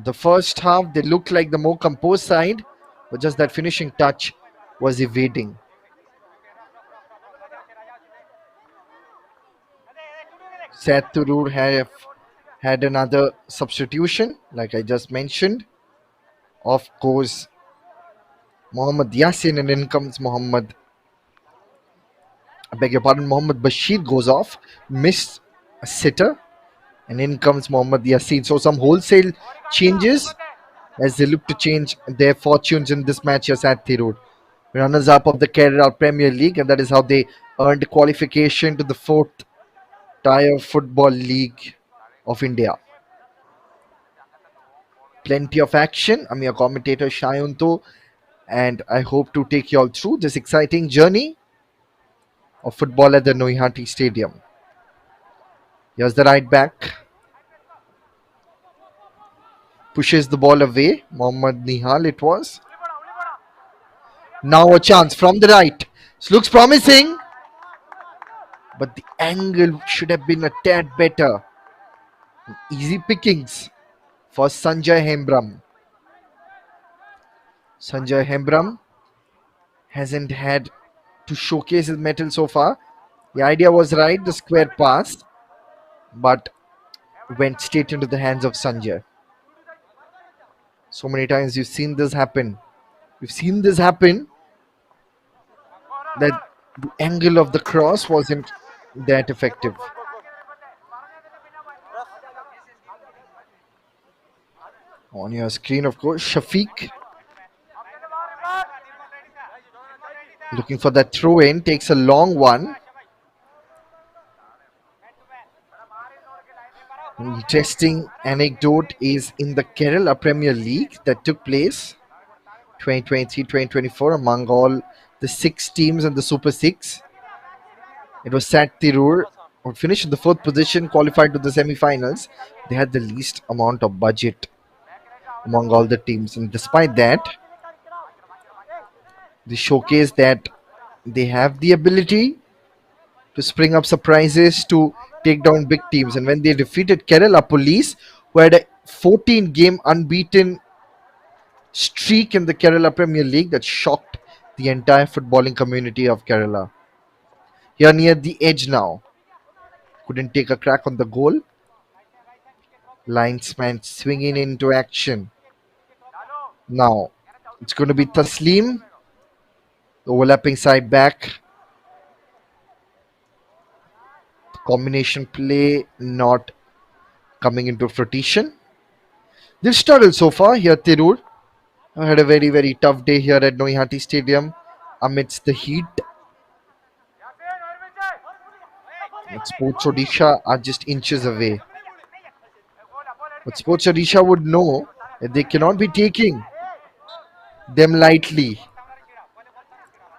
the first half. They looked like the more composed side, but just that finishing touch was evading. Sat Tirur have had another substitution, like I just mentioned. Of course, Mohammad Yasin, and in comes I beg your pardon, Mohammad Bashir goes off, missed a sitter, and in comes Mohammad Yasin. So some wholesale changes as they look to change their fortunes in this match as at Tirur. Runners up of the Kerala Premier League, and that is how they earned qualification to the fourth tier football league of India. Plenty of action. I'm your commentator Shayunto, and I hope to take you all through this exciting journey of football at the Noihati Stadium. Here's the right back. Pushes the ball away. Mohammad Nihal it was. Now a chance from the right. This looks promising. But the angle should have been a tad better. Easy pickings for Sanjay Hembram. Sanjay Hembram hasn't had to showcase his mettle so far. The idea was right, the square pass, but went straight into the hands of Sanjay. So many times you've seen this happen. We've seen this happen that the angle of the cross wasn't that effective. On your screen, of course, Shafiq looking for that throw in, takes a long one. An interesting anecdote is in the Kerala Premier League that took place 2023-2024 among all the 6 teams in the Super 6. It was Sat Tirur who finished in the 4th position, qualified to the semi-finals. They had the least amount of budget among all the teams, and despite that, they showcase that they have the ability to spring up surprises to take down big teams. And when they defeated Kerala Police, who had a 14-game unbeaten streak in the Kerala Premier League that shocked the entire footballing community of Kerala. Here near the edge now. Couldn't take a crack on the goal. Linesman swinging into action. Now, it's going to be Taslim, overlapping side back. Combination play not coming into fruition. They've struggled so far here, Tirur. I had a very, very tough day here at Noihati Stadium amidst the heat. But Sports Odisha are just inches away. But Sports Odisha would know that they cannot be taking them lightly.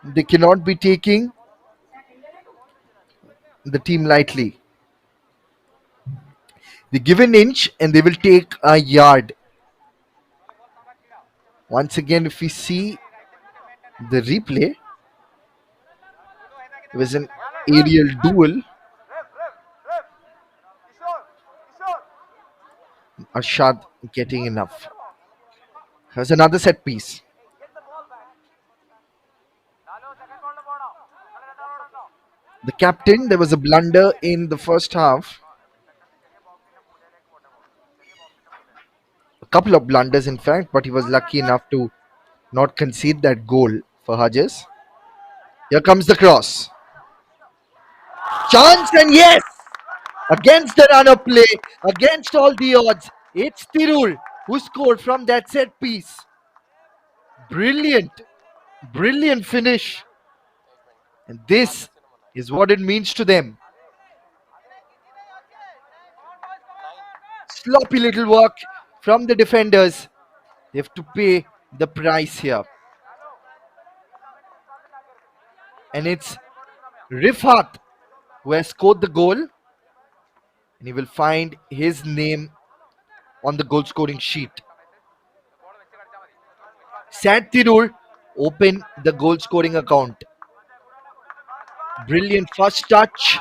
They cannot be taking the team lightly. They give an inch and they will take a yard. Once again, if we see the replay, it was an aerial duel. Arshad getting enough. Here's another set piece. The captain, there was a blunder in the first half. A couple of blunders, in fact, but he was lucky enough to not concede that goal for Hodges. Here comes the cross. Chance, and yes! Against the run of play, against all the odds, it's Tirur who scored from that set piece. Brilliant, brilliant finish. And this is what it means to them. Sloppy little work from the defenders. They have to pay the price here. And it's Rifat who has scored the goal. And he will find his name on the goal scoring sheet. Sad Tirur open the goal scoring account. Brilliant first touch.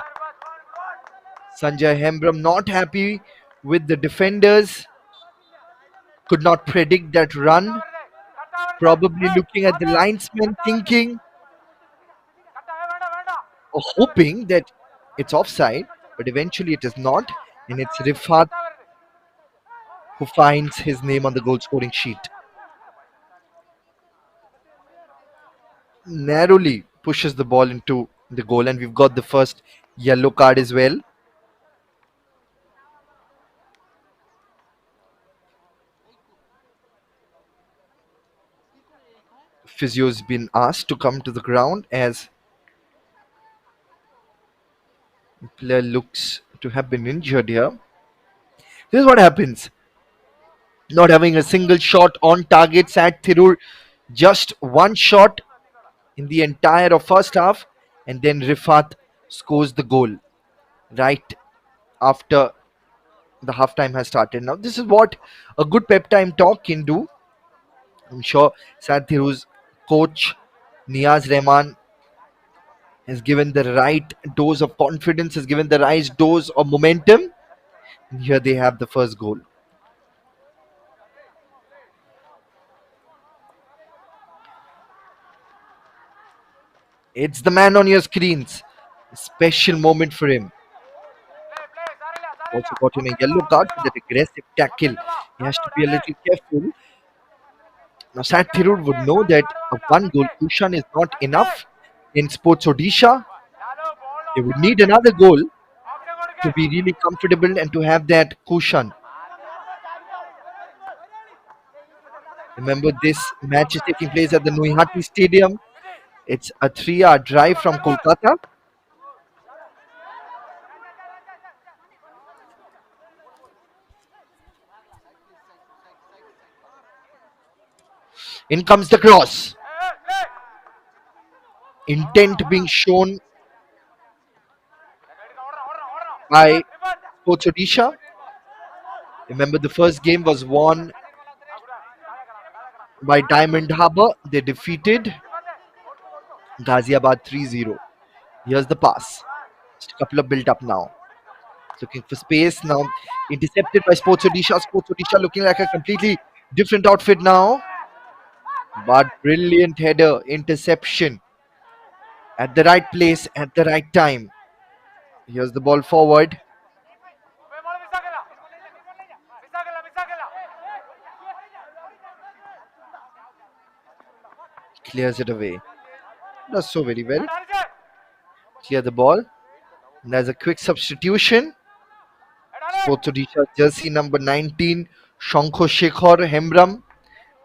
Sanjay Hembram not happy with the defenders. Could not predict that run. Probably looking at the linesman thinking or hoping that it's offside, but eventually it is not. And it's Rifat who finds his name on the goal scoring sheet. Narrowly pushes the ball into the goal, and we've got the first yellow card as well. Physio's been asked to come to the ground as the player looks to have been injured here. This is what happens. Not having a single shot on targets at Tirur. Just one shot in the entire of first half, and then Rifat scores the goal right after the halftime has started. Now, this is what a good pep time talk can do. I'm sure Sad Tirur's coach Niaz Rahman has given the right dose of confidence, has given the right dose of momentum. And here they have the first goal. It's the man on your screens. A special moment for him. Also got him a yellow card for that aggressive tackle. He has to be a little careful. Now, Sad Tirur would know that a one goal cushion is not enough in Sports Odisha. They would need another goal to be really comfortable and to have that cushion. Remember, this match is taking place at the Nuihati Stadium. It's a 3-hour drive from Kolkata. In comes the cross. Intent being shown by Sports Odisha. Remember, the first game was won by Diamond Harbour. They defeated Ghaziabad 3-0. Here's the pass. Just a couple of build up now. Looking for space now. Intercepted by Sports Odisha. Sports Odisha looking like a completely different outfit now. But brilliant header, interception at the right place at the right time. Here's the ball forward. Clears it away. Does so very well. Clear the ball. And there's a quick substitution. Sports Odisha jersey number 19, Shankho Shekhar Hembram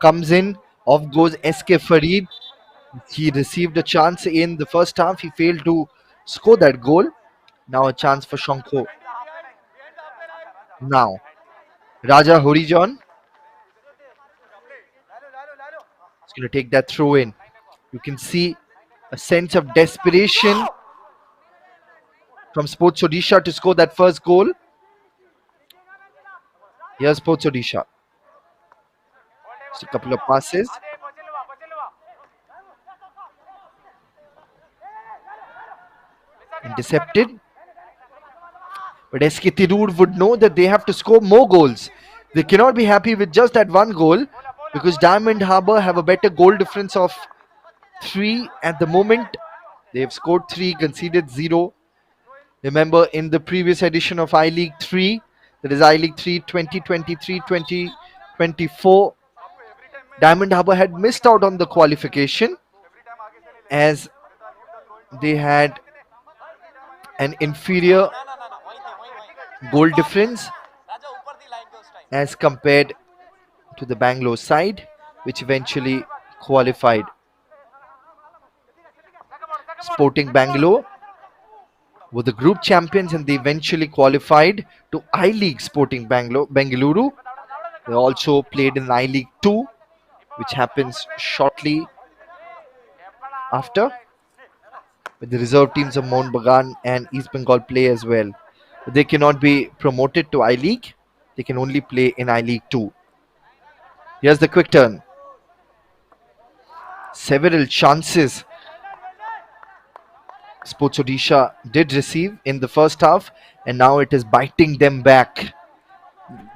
comes in. Off goes SK Farid. He received a chance in the first half. He failed to score that goal. Now a chance for Shankho. Now, Raja Horijon is going to take that throw in. You can see a sense of desperation from Sports Odisha to score that first goal. Here's Sports Odisha. Just a couple of passes. Intercepted. But SK Tirur would know that they have to score more goals They cannot be happy with just that one goal because Diamond Harbour have a better goal difference of 3 at the moment. They have scored 3, conceded 0. Remember, in the previous edition of I League 3, that is I League 3 2023 2024, Diamond Harbour had missed out on the qualification as they had an inferior goal difference as compared to the Bangalore side, which eventually qualified. Sporting Bangalore were the group champions and they eventually qualified to I League Sporting Bengaluru. They also played in I League 2, which happens shortly after, with the reserve teams of Mohun Bagan and East Bengal play as well. But they cannot be promoted to I League. They can only play in I League 2. Here's the quick turn. Several chances Sports Odisha did receive in the first half, and now it is biting them back.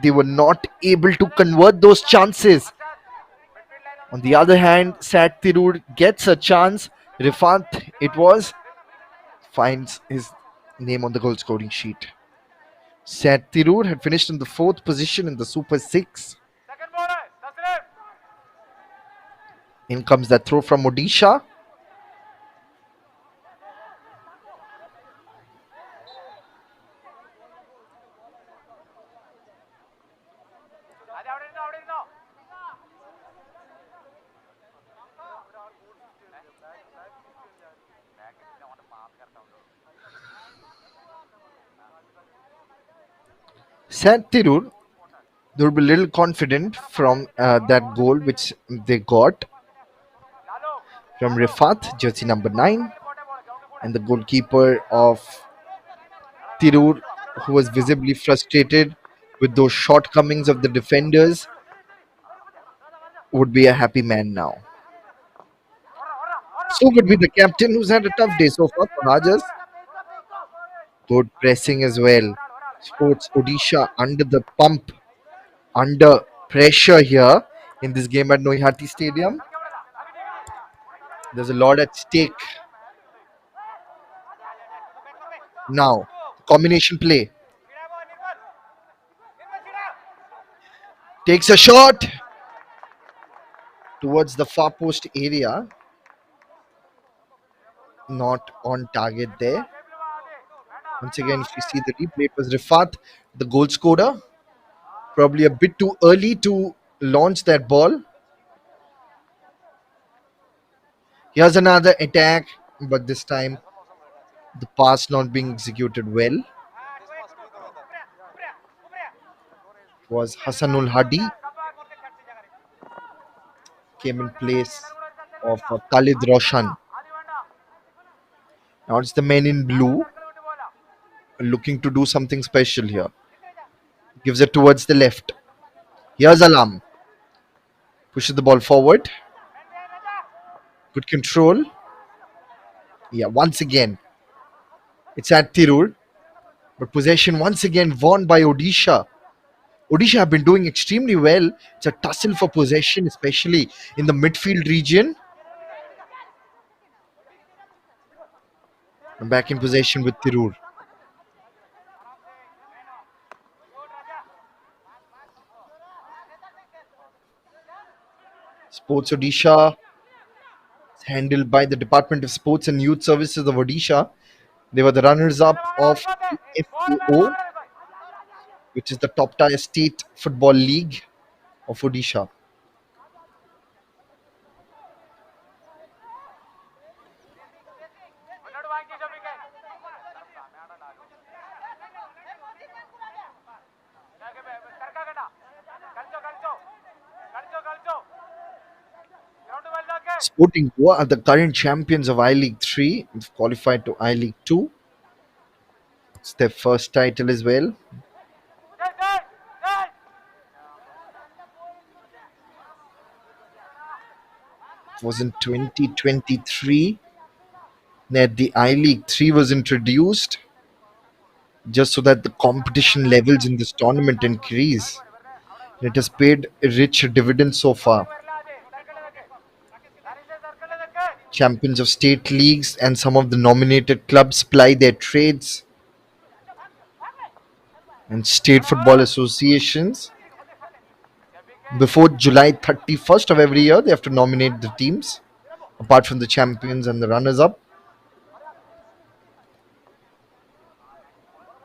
They were not able to convert those chances. On the other hand, Sat Tirur gets a chance. Rifat, it was, finds his name on the goal scoring sheet. Sat Tirur had finished in the 4th position in the Super 6. In comes that throw from Odisha. Sat Tirur, they would be a little confident from that goal which they got from Rifat, jersey number 9, and the goalkeeper of Tirur, who was visibly frustrated with those shortcomings of the defenders, would be a happy man now. So would be the captain, who's had a tough day so far for Rajas. Good pressing as well. Sports Odisha under the pump, under pressure here in this game at Noihati Stadium. There's a lot at stake. Now, combination play. Takes a shot towards the far post area. Not on target there. Once again, if you see the replay, it was Rifat, the goal scorer. Probably a bit too early to launch that ball. Here's another attack, but this time the pass not being executed well. It was Hassanul Hadi came in place of Khalid Roshan. Now it's the men in blue looking to do something special here. Gives it towards the left. Here's Alam. Pushes the ball forward. Good control. Yeah, once again. It's at Tirur. But possession once again won by Odisha. Odisha have been doing extremely well. It's a tussle for possession, especially in the midfield region. And back in possession with Tirur. Sports Odisha is handled by the Department of Sports and Youth Services of Odisha. They were the runners-up of the FAO, which is the top tier state football league of Odisha. Sporting Goa are the current champions of I League 3. They've qualified to I League 2. It's their first title as well. It was in 2023 that the I League 3 was introduced just so that the competition levels in this tournament increase. It has paid a rich dividend so far. Champions of state leagues and some of the nominated clubs ply their trades, and state football associations. Before July 31st of every year, they have to nominate the teams, apart from the champions and the runners up.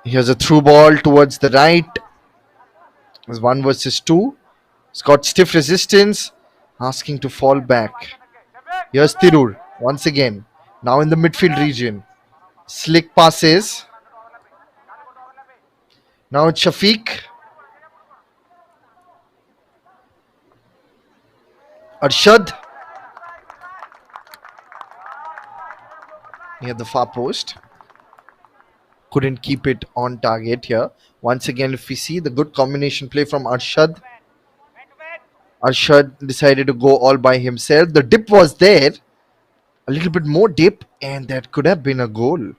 Here's a through ball towards the right. There's 1 versus 2. It's got stiff resistance, asking to fall back. Here's Tirur once again, now in the midfield region. Slick passes. Now it's Shafiq. Arshad near the far post. Couldn't keep it on target here. Once again, if we see the good combination play from Arshad. Arshad decided to go all by himself. The dip was there. A little bit more dip, and that could have been a goal.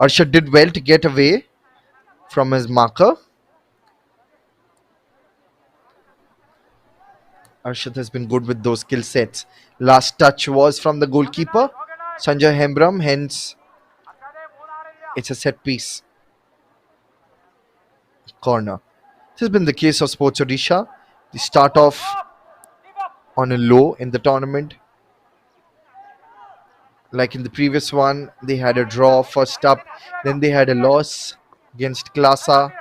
Arshad did well to get away from his marker. Arshad has been good with those skill sets. Last touch was from the goalkeeper, Sanjay Hembram, hence it's a set piece. Corner. This has been the case of Sports Odisha. They start off on a low in the tournament. Like in the previous one, they had a draw first up, then they had a loss against Klasa.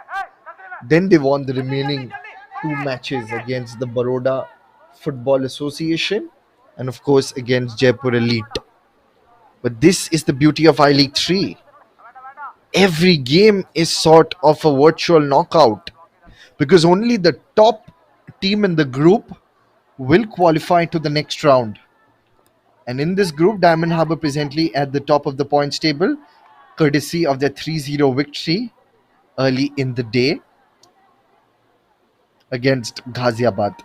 Then they won the remaining 2 matches against the Baroda Football Association and of course against Jaipur Elite. But this is the beauty of I League 3. Every game is sort of a virtual knockout because only the top team in the group will qualify to the next round. And in this group, Diamond Harbour presently at the top of the points table, courtesy of their 3-0 victory early in the day against Ghaziabad.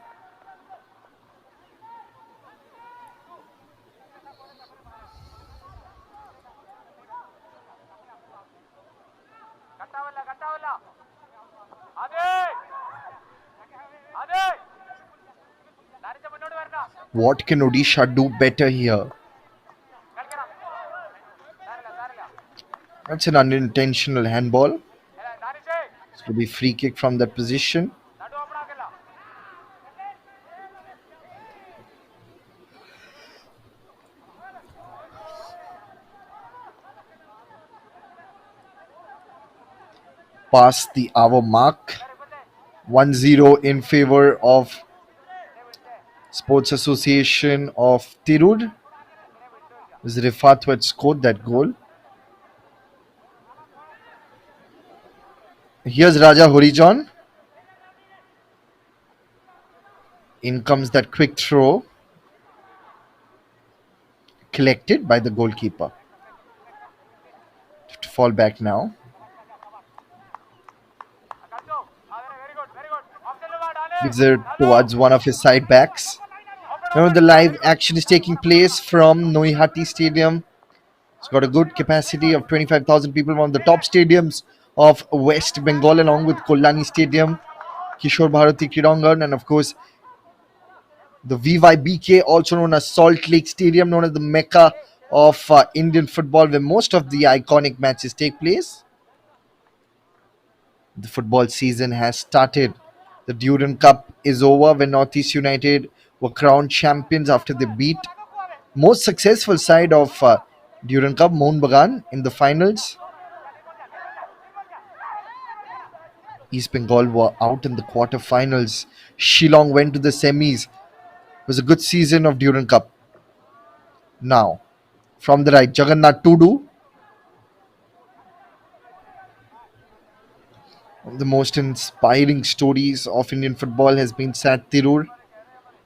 What can Odisha do better here? That's an unintentional handball. It will be free kick from that position. Past the hour mark. 1-0 in favor of Sports Association of Tirur. It was Rifat who had scored that goal. Here's Raja Horijon. In comes that quick throw. Collected by the goalkeeper. To fall back now. Gives it towards one of his side backs. Now the live action is taking place from Noihati Stadium. It's got a good capacity of 25,000 people, one of the top stadiums of West Bengal, along with Kollani Stadium, Kishore Bharati Kirangan, and of course the VYBK, also known as Salt Lake Stadium, known as the Mecca of Indian football, where most of the iconic matches take place. The football season has started. The Durand Cup is over when Northeast United were crowned champions after they beat most successful side of Durand Cup, Mohun Bagan, in the finals. East Bengal were out in the quarterfinals. Shillong went to the semis. It was a good season of Durand Cup. Now, from the right, Jagannath Tudu. One of the most inspiring stories of Indian football has been Sat Tirur.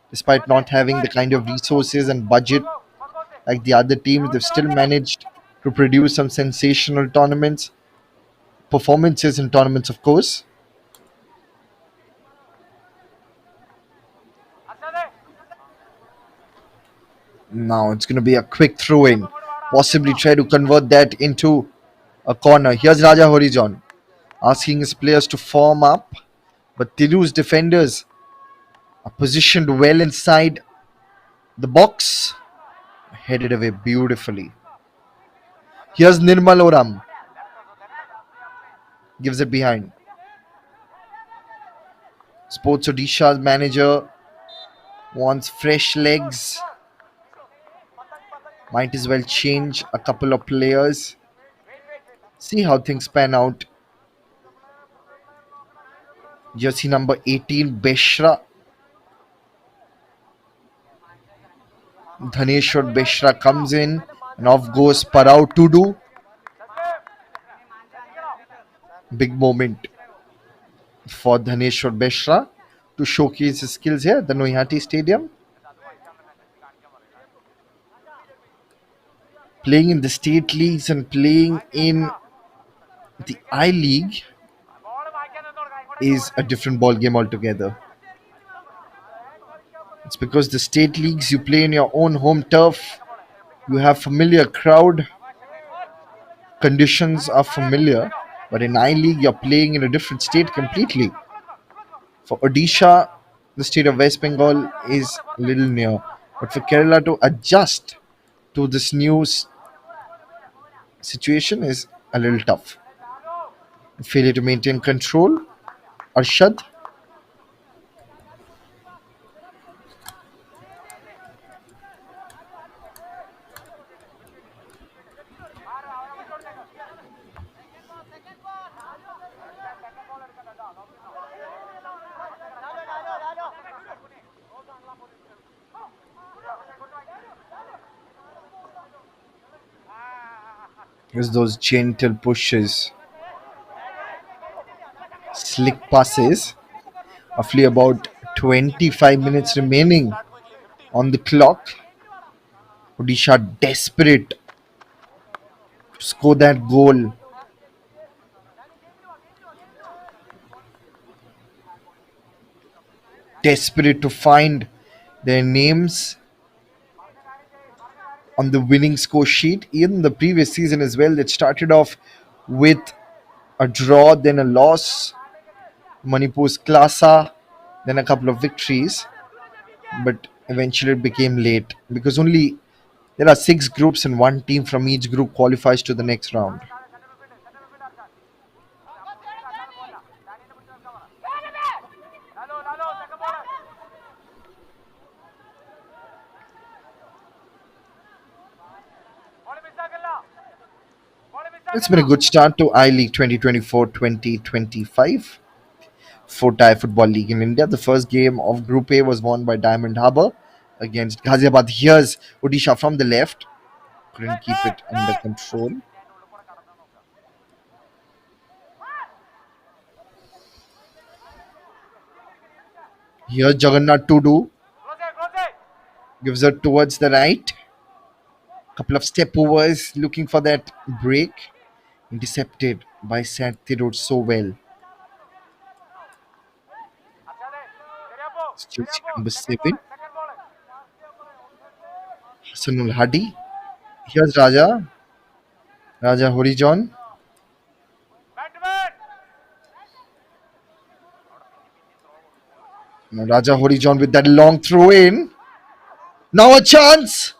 Despite not having the kind of resources and budget like the other teams, they've still managed to produce some sensational performances in tournaments, of course. Now it's going to be a quick throw-in. Possibly try to convert that into a corner. Here's Raja Horijon asking his players to form up, But Tirur's defenders are positioned well inside the box, headed away beautifully. Here's Nirmal Oram, gives it behind. Sports Odisha's manager wants fresh legs. Might as well change a couple of players. See how things pan out. Jersey number 18, Beshra. Dhaneshwar Beshra comes in and off goes Parao Tudu. Big moment for Dhaneshwar Beshra to showcase his skills here at the Noihati Stadium. Playing in the state leagues and playing in the I League is a different ball game altogether. It's because the state leagues you play in your own home turf, you have familiar crowd, conditions are familiar, but in I League you're playing in a different state completely. For Odisha, the state of West Bengal is a little near, but for Kerala to adjust to this new situation is a little tough. Failure to maintain control. Arshad gives those gentle pushes, slick passes. Roughly about 25 minutes remaining on the clock. Odisha desperate to score that goal. Desperate to find their names on the winning score sheet. Even the previous season as well, it started off with a draw, then a loss. Manipur's Klasa, then a couple of victories, but eventually it became late because only there are six groups and one team from each group qualifies to the next round. It's been a good start to I League 2024-2025 for Thai Football League in India. The first game of Group A was won by Diamond Harbour against Ghaziabad. Here's Odisha from the left. Couldn't keep it under control. Here's Jagannath Tudu. Gives it towards the right. Couple of step overs looking for that break. Intercepted by Sat Tirur so well. It's jersey number 7. Hassanul Hadi. Here's Raja. Raja Horijon. Now Raja Horijon with that long throw in. Now a chance.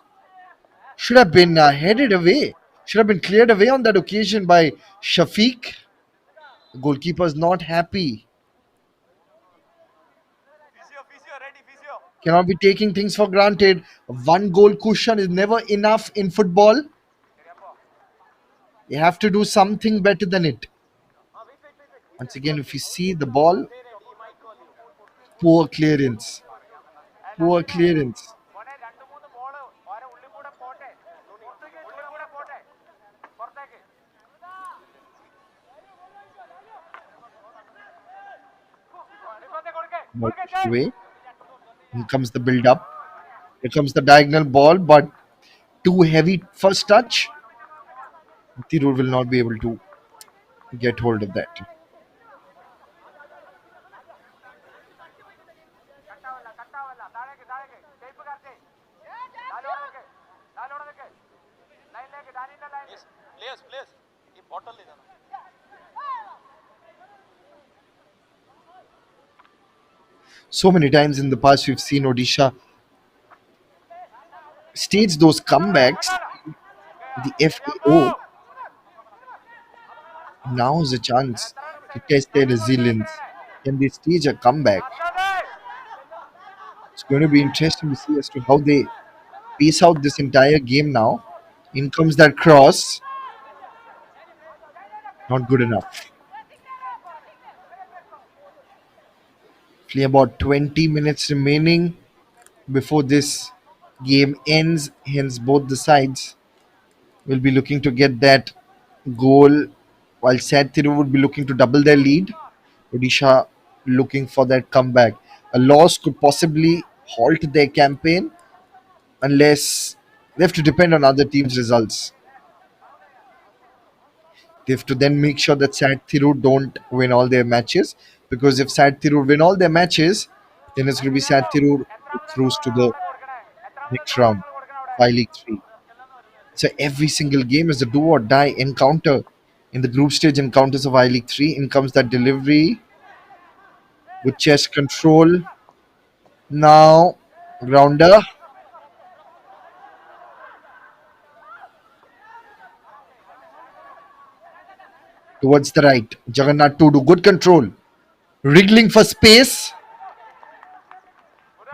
Should have been headed away. Should have been cleared away on that occasion by Shafiq. The goalkeeper's not happy. Cannot be taking things for granted. One goal cushion is never enough in football. You have to do something better than it. Once again, if you see the ball, poor clearance. Poor clearance. Ball pushed away. Here comes the build up. Here comes the diagonal ball, but too heavy first touch. Tirur will not be able to get hold of that. So many times in the past, we've seen Odisha stage those comebacks in the FAO. Now is a chance to test their resilience. Can they stage a comeback? It's going to be interesting to see as to how they pace out this entire game now. In comes that cross. Not good enough. Play about 20 minutes remaining before this game ends. Hence, both the sides will be looking to get that goal, while Sad Thiru would be looking to double their lead. Odisha looking for that comeback. A loss could possibly halt their campaign unless they have to depend on other teams' results. They have to then make sure that Sad Thiru don't win all their matches, because if Sad Thiru win all their matches, then it's going to be Sad Thiru who throws to the next round, I League 3. So every single game is a do or die encounter. In the group stage encounters of I League 3, in comes that delivery with chest control. Now, grounder towards the right. Jagannath to do good control. Wriggling for space.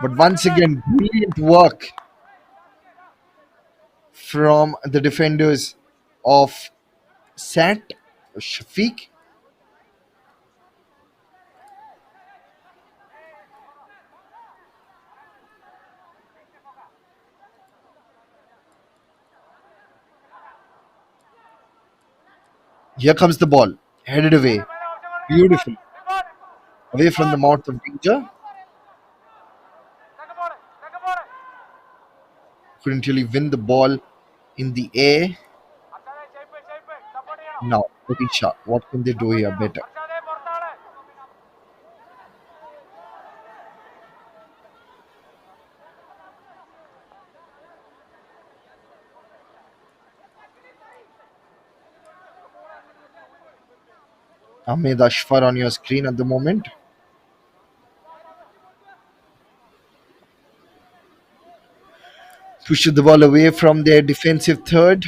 But once again, brilliant work from the defenders of Sat Shafiq. Here comes the ball. Headed away. Beautiful. Away from the mouth of danger. Couldn't really win the ball in the air. Now, Odisha, what can they do here better? Ahmed Ashfar on your screen at the moment. Pushes the ball away from their defensive third.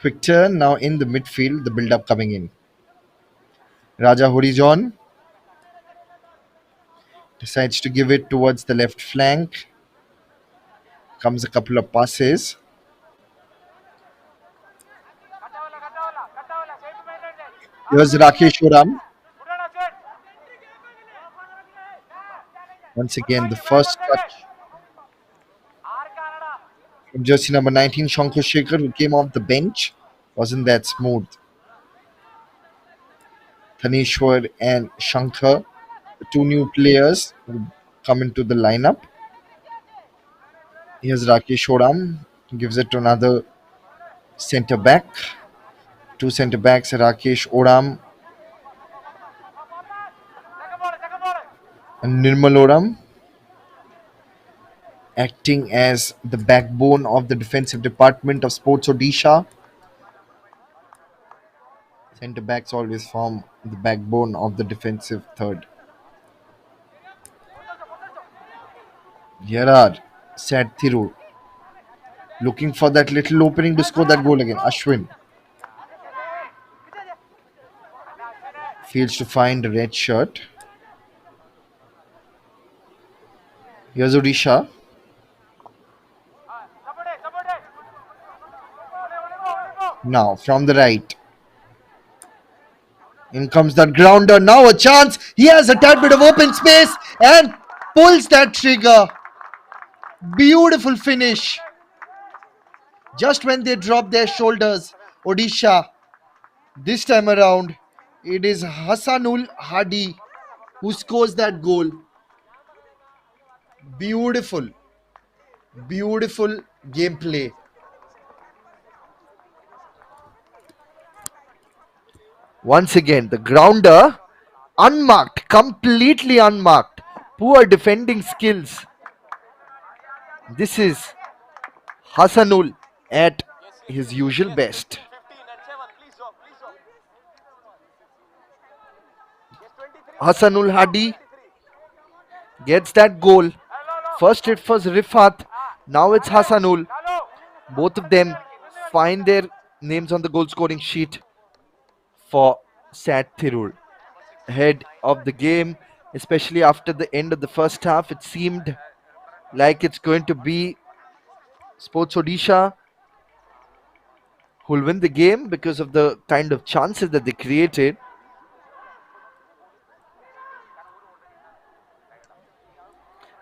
Quick turn now in the midfield. The build up coming in. Raja Horizon decides to give it towards the left flank. Comes a couple of passes. Here's Rakesh Oram. Once again, the first touch from jersey number 19, Shankar Shekhar, who came off the bench. Wasn't that smooth. Thanishwar and Shankar, the two new players who come into the lineup. Here's Rakesh Oram. Gives it to another centre back. Two centre backs, Rakesh Oram and Nirmal Oram, acting as the backbone of the defensive department of Sports Odisha. Centre backs always form the backbone of the defensive third. Here are Sad Tirur looking for that little opening to score that goal again. Ashwin fails to find a red shirt. Here's Odisha. Now from the right. In comes that grounder. Now a chance. He has a tad bit of open space and pulls that trigger. Beautiful finish. Just when they drop their shoulders, Odisha, this time around, it is Hassanul Hadi who scores that goal. Beautiful, beautiful gameplay. Once again, the grounder, unmarked, completely unmarked. Poor defending skills. This is Hassanul at his usual best. Hassanul Hadi gets that goal. First it was Rifat, now it's Hassanul. Both of them find their names on the goal scoring sheet for Sat Tirur. Ahead of the game, especially after the end of the first half, it seemed like it's going to be Sports Odisha who'll win the game because of the kind of chances that they created.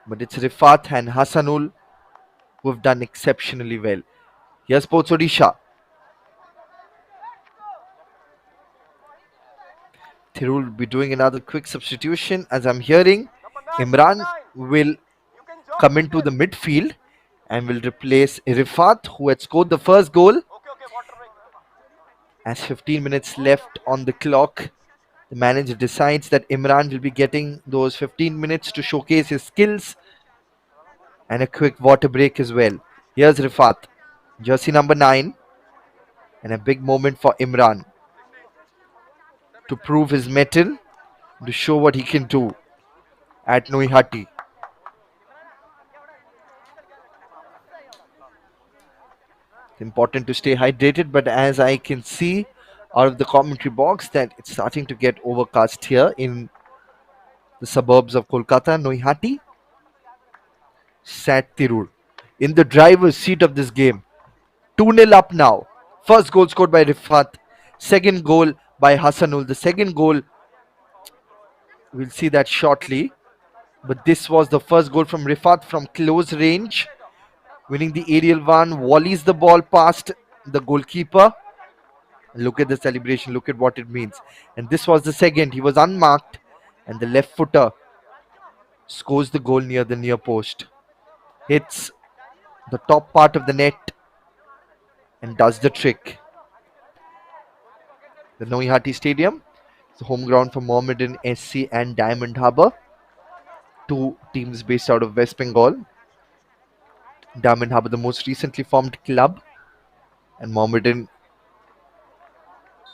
But it's Rifat and Hassanul who have done exceptionally well. Here's Sports Odisha. Tirul will be doing another quick substitution. As I'm hearing, Imran will come into the midfield and will replace Rifat, who had scored the first goal. As 15 minutes left on the clock, the manager decides that Imran will be getting those 15 minutes to showcase his skills and a quick water break as well. Here's Rifat, jersey number 9, and a big moment for Imran to prove his mettle, to show what he can do at Noihati. It's important to stay hydrated, but as I can see out of the commentary box that it's starting to get overcast here in the suburbs of Kolkata, Noihati. Sat Tirur in the driver's seat of this game. 2-0 up now. First goal scored by Rifat. Second goal by Hassanul. The second goal, we'll see that shortly. But this was the first goal from Rifat from close range. Winning the aerial one. Volleys the ball past the goalkeeper. Look at the celebration. Look at what it means. And this was the second. He was unmarked. And the left footer scores the goal near the near post. Hits the top part of the net and does the trick. The Noihati Stadium is the home ground for Mohammedan SC and Diamond Harbour, two teams based out of West Bengal. Diamond Harbour, the most recently formed club, and Mohammedan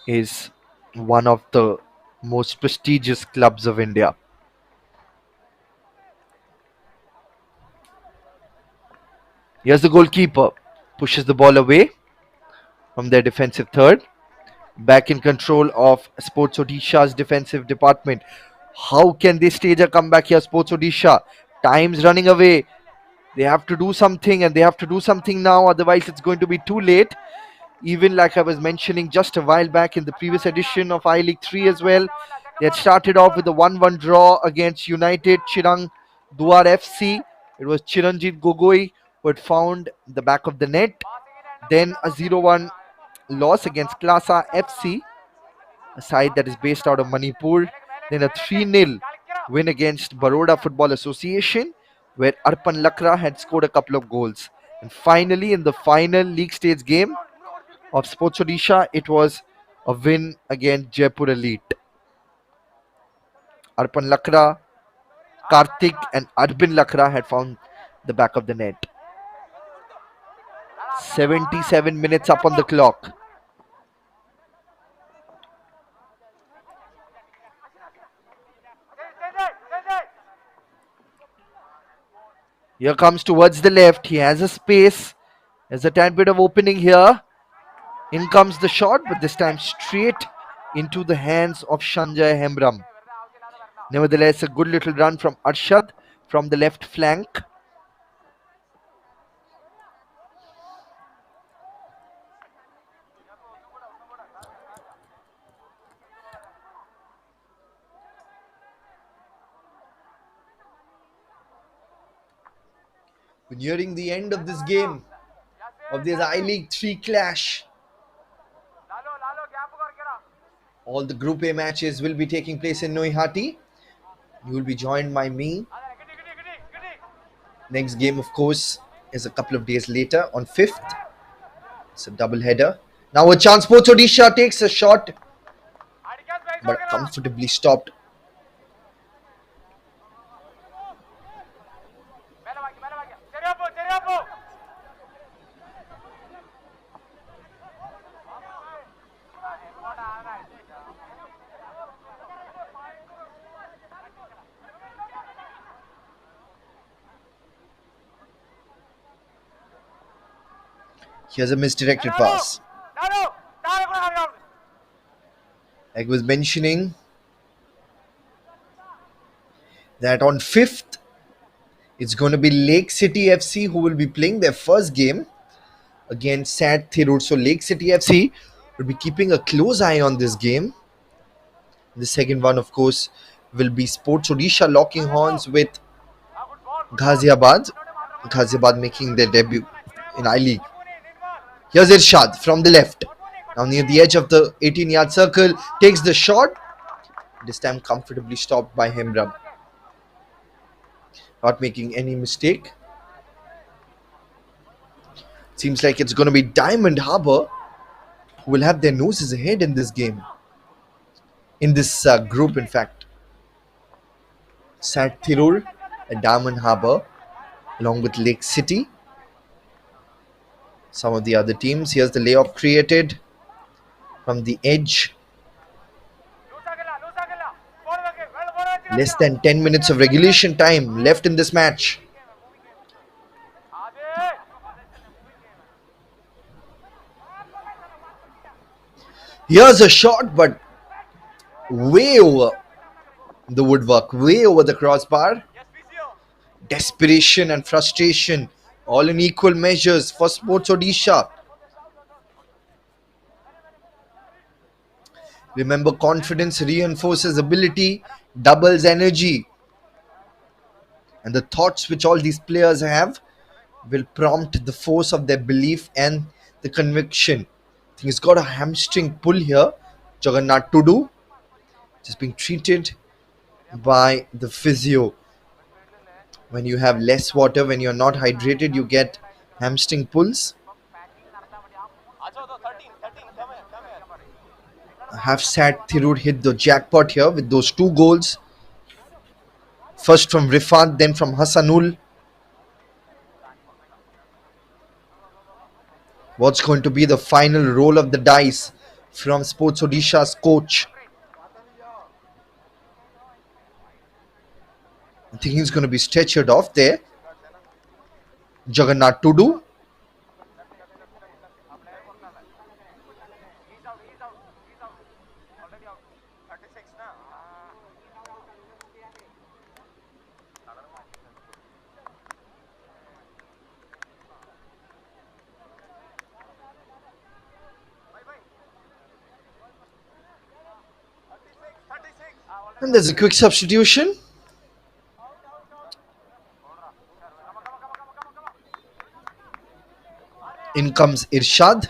is one of the most prestigious clubs of India. Here's the goalkeeper, pushes the ball away from their defensive third. Back in control of Sports Odisha's defensive department. How can they stage a comeback here, Sports Odisha? Time's running away. They have to do something, and they have to do something now, otherwise it's going to be too late. Even like I was mentioning just a while back in the previous edition of I League 3 as well, they had started off with a 1-1 draw against United Chirang Duar FC. It was Chiranjit Gogoi who had found the back of the net. Then a 0-1 loss against Klasa FC, a side that is based out of Manipur. Then a 3-0 win against Baroda Football Association, where Arpan Lakra had scored a couple of goals. And finally, in the final league stage game of Sports Odisha, it was a win against Jaipur Elite. Arpan Lakra, Karthik and Arbin Lakra had found the back of the net. 77 minutes up on the clock. Here comes towards the left. He has a space. There's a tad bit of opening here. In comes the shot, but this time straight into the hands of Sanjay Hembram. Nevertheless, a good little run from Arshad from the left flank. We're nearing the end of this game, of this I League 3 clash. All the Group A matches will be taking place in Noihati. You will be joined by me. Next game, of course, is a couple of days later on 5th. It's a double header. Now a chance. Sports Odisha takes a shot, but comfortably stopped. Here's a misdirected pass. I was mentioning that on 5th, it's going to be Lake City FC who will be playing their first game against Sad Tirur. So Lake City FC will be keeping a close eye on this game. The second one, of course, will be Sports Odisha locking horns with Ghaziabad. Ghaziabad making their debut in I League. Here's Irshad from the left. Now near the edge of the 18-yard circle, takes the shot. This time comfortably stopped by Hemram. Not making any mistake. Seems like it's going to be Diamond Harbour who will have their noses ahead in this game. In this group, in fact. Sad Tirur and Diamond Harbour along with Lake City. Some of the other teams. Here's the layup created from the edge. Less than 10 minutes of regulation time left in this match. Here's a shot, but way over the woodwork, way over the crossbar. Desperation and frustration, all in equal measures for Sports Odisha. Remember, confidence reinforces ability, doubles energy. And the thoughts which all these players have will prompt the force of their belief and the conviction. I think he's got a hamstring pull here. Jagannath Tudu just being treated by the physio. When you have less water, when you're not hydrated, you get hamstring pulls. Have Sad Tirur hit the jackpot here with those 2 goals. First from Rifat, then from Hassanul. What's going to be the final roll of the dice from Sports Odisha's coach? I think he's going to be stretchered off there. Jagannath Tudu. And there's a quick substitution. In comes Irshad.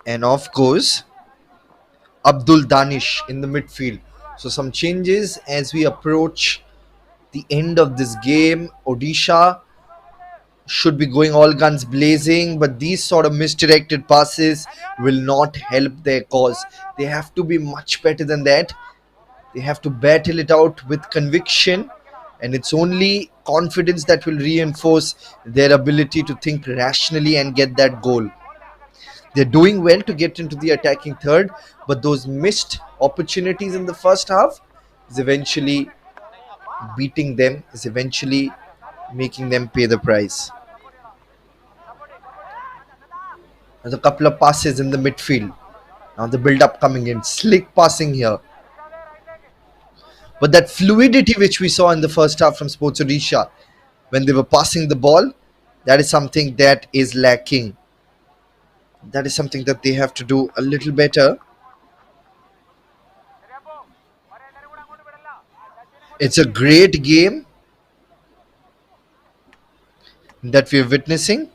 And of course, Abdul Danish in the midfield. So some changes as we approach the end of this game. Odisha should be going all guns blazing, but these sort of misdirected passes will not help their cause. They have to be much better than that. They have to battle it out with conviction, and it's only confidence that will reinforce their ability to think rationally and get that goal. They're doing well to get into the attacking third, but those missed opportunities in the first half is eventually beating them, is eventually making them pay the price. There's a couple of passes in the midfield. Now the build-up coming in. Slick passing here. But that fluidity which we saw in the first half from Sports Odisha, when they were passing the ball, that is something that is lacking. That is something that they have to do a little better. It's a great game that we're witnessing.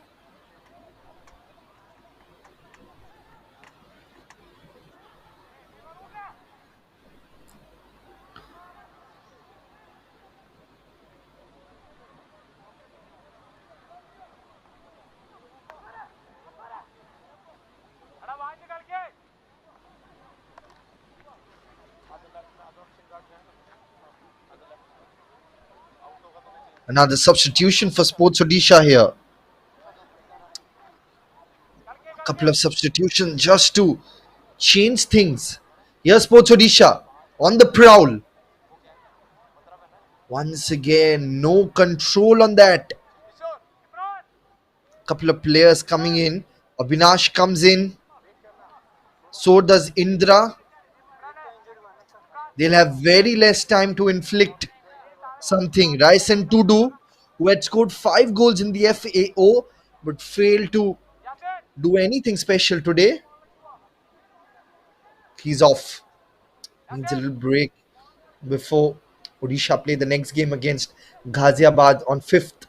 Another substitution for Sports Odisha here. A couple of substitutions just to change things. Here's Sports Odisha on the prowl. Once again, no control on that. Couple of players coming in. Abhinash comes in. So does Indra. They'll have very less time to inflict something. Raisen Tudu, who had scored 5 goals in the FAO but failed to do anything special today. He's off. Needs a little break before Odisha play the next game against Ghaziabad on 5th.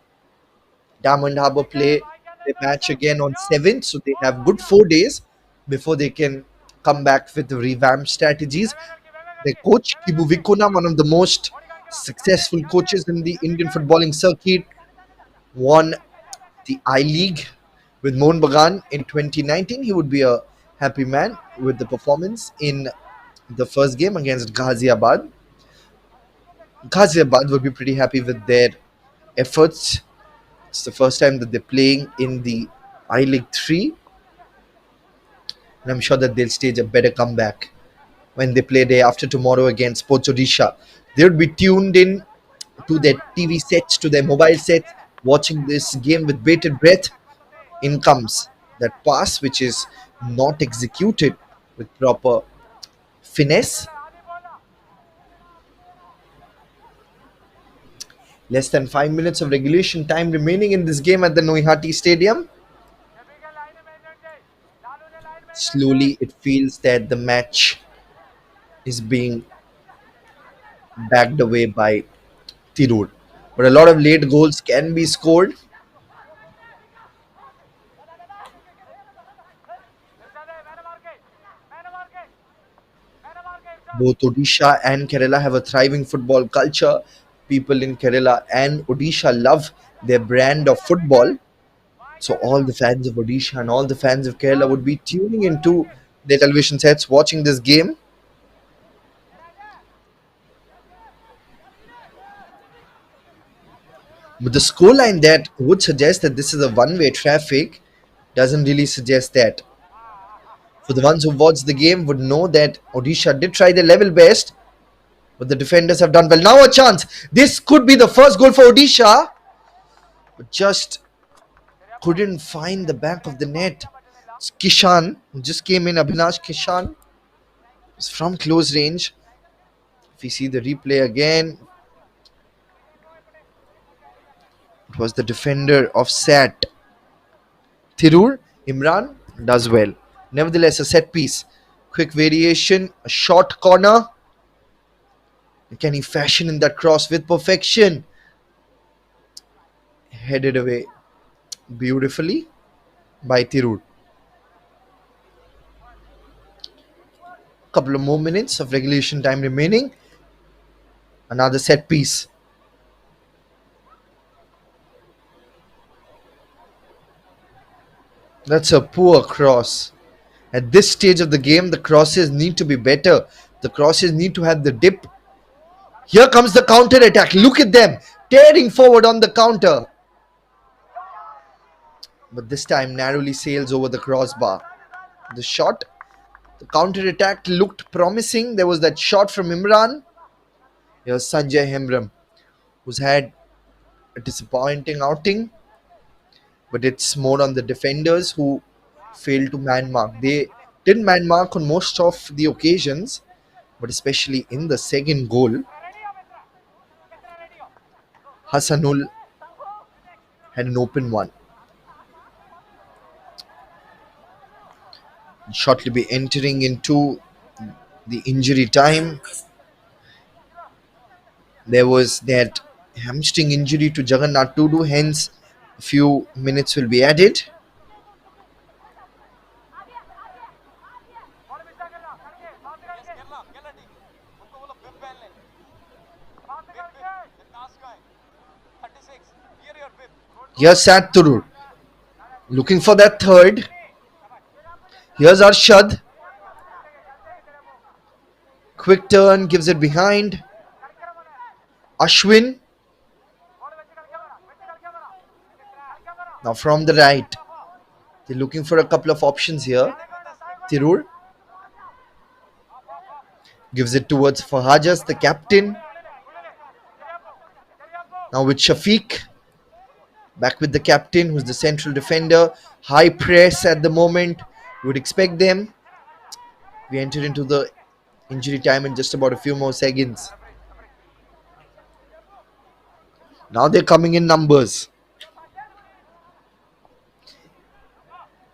Diamond Harbour play their match again on 7th, so they have good 4 days before they can come back with the revamped strategies. Their coach, Kibu Vikuna, one of the most successful coaches in the Indian footballing circuit, won the I League with Mohun Bagan in 2019. He would be a happy man with the performance in the first game against Ghaziabad. Ghaziabad would be pretty happy with their efforts. It's the first time that they're playing in the I League 3, and I'm sure that they'll stage a better comeback when they play day after tomorrow against Sports Odisha. They would be tuned in to their TV sets, to their mobile sets, watching this game with bated breath. In comes that pass, which is not executed with proper finesse. Less than 5 minutes of regulation time remaining in this game at the Noihati Stadium. Slowly, it feels that the match is being backed away by Tirur. But a lot of late goals can be scored. Both Odisha and Kerala have a thriving football culture. People in Kerala and Odisha love their brand of football. So all the fans of Odisha and all the fans of Kerala would be tuning into their television sets watching this game. But the scoreline that would suggest that this is a one-way traffic doesn't really suggest that. For the ones who watched the game would know that Odisha did try their level best, but the defenders have done well. Now a chance. This could be the first goal for Odisha, but just couldn't find the back of the net. It's Kishan, who just came in. Abhinash Kishan is from close range. If we see the replay again, it was the defender of Sat. Tirur, Imran does well. Nevertheless, a set piece. Quick variation, a short corner. Can he fashion in that cross with perfection? Headed away beautifully by Tirur. Couple of more minutes of regulation time remaining. Another set piece. That's a poor cross. At this stage of the game, the crosses need to be better. The crosses need to have the dip. Here comes the counter attack. Look at them tearing forward on the counter. But this time narrowly sails over the crossbar. The shot, the counter attack looked promising. There was that shot from Imran. Here's Sanjay Hemram, who's had a disappointing outing, but it's more on the defenders who failed to man mark. They didn't man mark on most of the occasions, but especially in the second goal, Hassanul had an open one. Shortly be entering into the injury time. There was that hamstring injury to Jagannath Tudu, hence a few minutes will be added. Here's Sat Turur looking for that third. Here's Arshad. Quick turn, gives it behind. Ashwin. Now from the right. They're looking for a couple of options here. Tirur gives it towards Fahajas, the captain. Now with Shafiq. Back with the captain, who's the central defender. High press at the moment. You would expect them. We enter into the injury time in just about a few more seconds. Now they're coming in numbers.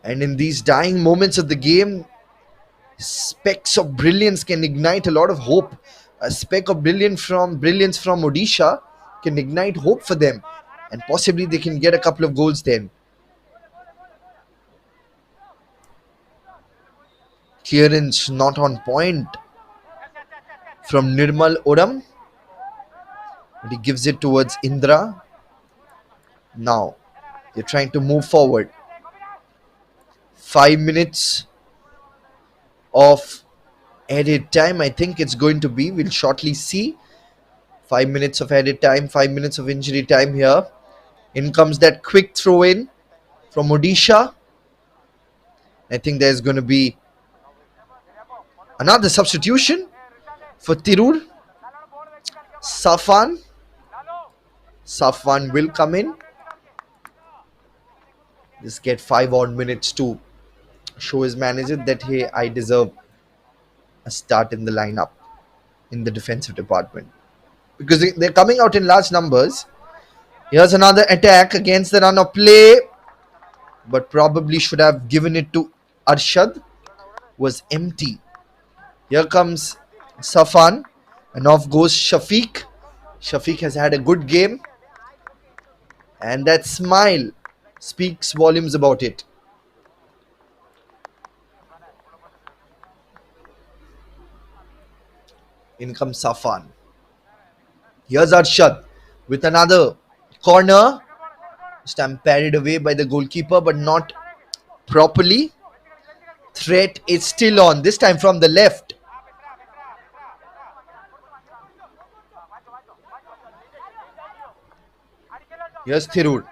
And in these dying moments of the game, specks of brilliance can ignite a lot of hope. A speck of brilliance from Odisha can ignite hope for them, and possibly they can get a couple of goals then. Clearance not on point from Nirmal Oram, but he gives it towards Indra. Now they're trying to move forward. 5 minutes of added time, I think it's going to be. We'll shortly see. 5 minutes of added time, 5 minutes of injury time here. In comes that quick throw in from Odisha. I think there's going to be another substitution for Tirur. Safan. Safan will come in. Just get 5 odd minutes to show his manager that, hey, I deserve a start in the lineup in the defensive department. Because they're coming out in large numbers. Here's another attack against the run of play, but probably should have given it to Arshad. Was empty. Here comes Safan, and off goes Shafiq. Shafiq has had a good game, and that smile speaks volumes about it. In comes Safan. Here's Arshad with another corner. This time parried away by the goalkeeper, but not properly. Threat is still on, this time from the left. Here's Tirur.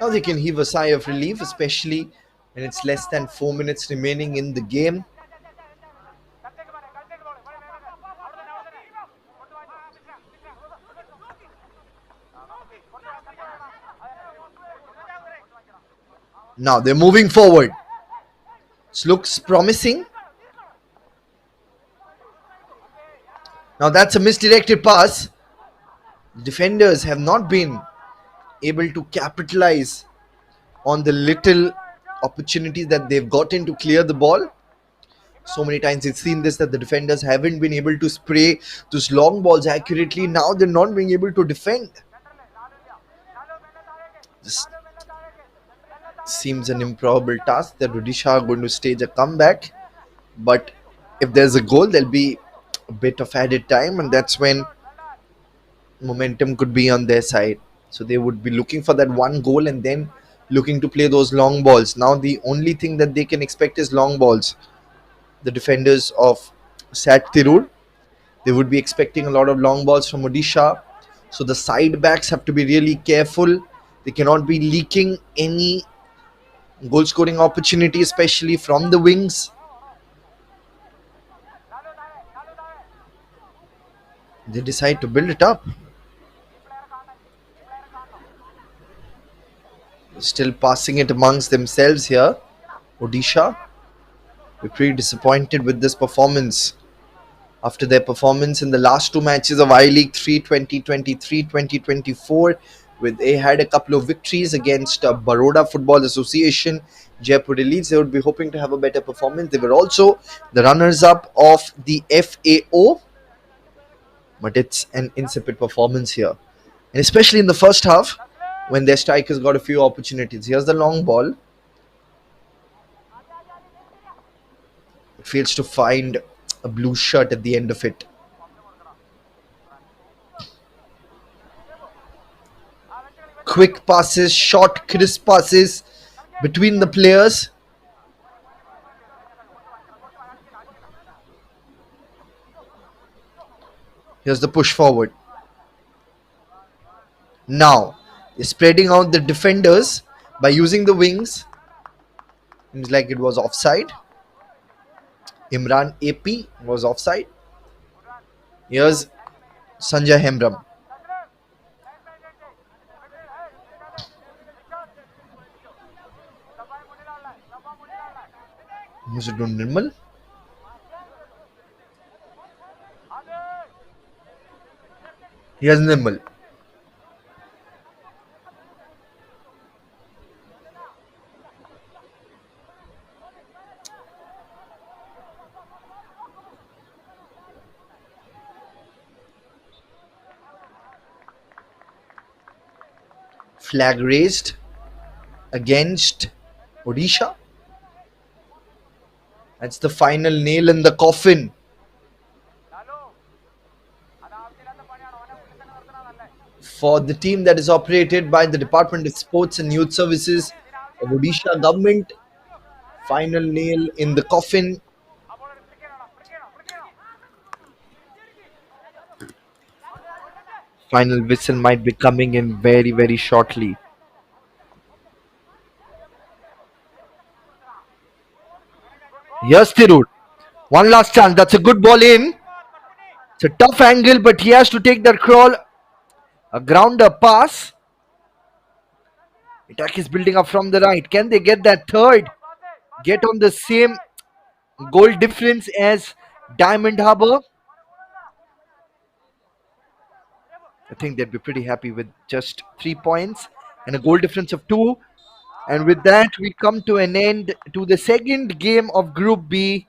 Now they can heave a sigh of relief, especially when it's less than 4 minutes remaining in the game. Now they're moving forward. This looks promising. Now that's a misdirected pass. Defenders have not been able to capitalize on the little opportunities that they've gotten to clear the ball. So many times we've seen this, that the defenders haven't been able to spray those long balls accurately. Now they're not being able to defend. This seems an improbable task that Odisha are going to stage a comeback. But if there's a goal, there'll be a bit of added time, and that's when momentum could be on their side. So they would be looking for that one goal and then looking to play those long balls. Now the only thing that they can expect is long balls. The defenders of Sat Tirur, they would be expecting a lot of long balls from Odisha. So the side backs have to be really careful. They cannot be leaking any goal scoring opportunity, especially from the wings. They decide to build it up. Still passing it amongst themselves here. Odisha, we're pretty disappointed with this performance. After their performance in the last two matches of I-League 3 2023-2024, with they had a couple of victories against Baroda Football Association, Jaipur Elites, they would be hoping to have a better performance. They were also the runners-up of the FAO, but it's an insipid performance here. And especially in the first half, when their strikers got a few opportunities. Here's the long ball. It fails to find a blue shirt at the end of it. Quick passes, short, crisp passes between the players. Here's the push forward. Now, they're spreading out the defenders by using the wings. Seems like it was offside. Imran AP was offside. Here's Sanjay Hembram. Was it on Nirmal? Here's Nirmal. Flag raised against Odisha. That's the final nail in the coffin for the team that is operated by the Department of Sports and Youth Services of Odisha government. Final nail in the coffin. Final whistle might be coming in very, very shortly. Yes, Tirur. One last chance. That's a good ball in. It's a tough angle, but he has to take that crawl. A grounder pass. Attack is building up from the right. Can they get that third? Get on the same goal difference as Diamond Harbour? I think they'd be pretty happy with just 3 points and a goal difference of two. And with that, we come to an end to the second game of Group B.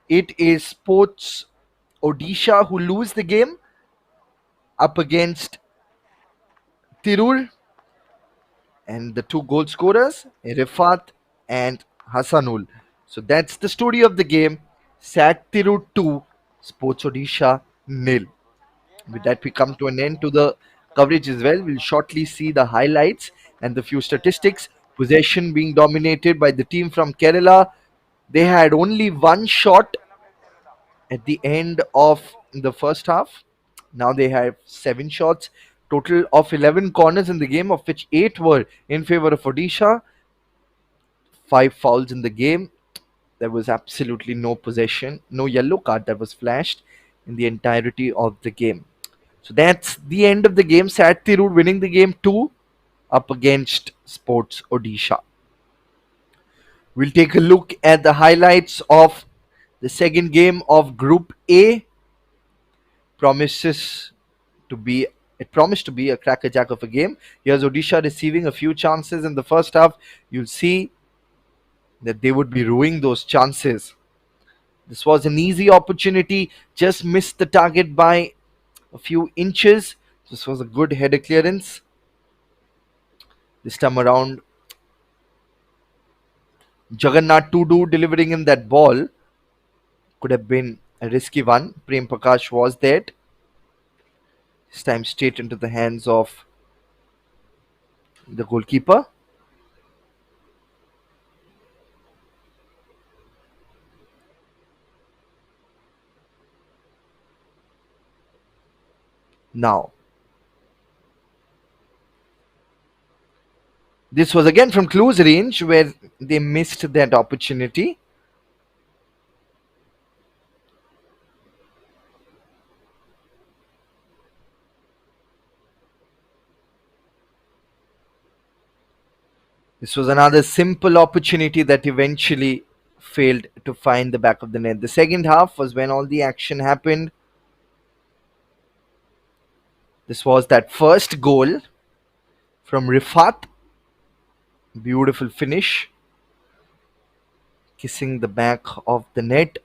It is Sports Odisha who lose the game up against Tirur, and the two goal scorers, Rifat and Hassanul. So that's the story of the game. Sat Tirur 2, Sports Odisha nil. With that, we come to an end to the coverage as well. We'll shortly see the highlights and the few statistics. Possession being dominated by the team from Kerala. They had only one shot at the end of the first half. Now they have 7 shots, total of 11 corners in the game, of which 8 were in favor of Odisha. 5 fouls in the game. There was absolutely no possession, no yellow card that was flashed in the entirety of the game. So that's the end of the game. Sat Tirur winning the game 2 up against Sports Odisha. We'll take a look at the highlights of the second game of Group A. Promises to be It promised to be a crackerjack of a game. Here's Odisha receiving a few chances in the first half. You'll see that they would be ruining those chances. This was an easy opportunity, just missed the target by a few inches. This was a good header clearance. This time around, Jagannath Tudu delivering him that ball could have been a risky one. Prem Prakash was there. This time straight into the hands of the goalkeeper. Now, this was again from close range where they missed that opportunity. This was another simple opportunity that eventually failed to find the back of the net. The second half was when all the action happened. This was that first goal from Rifat. Beautiful finish. Kissing the back of the net.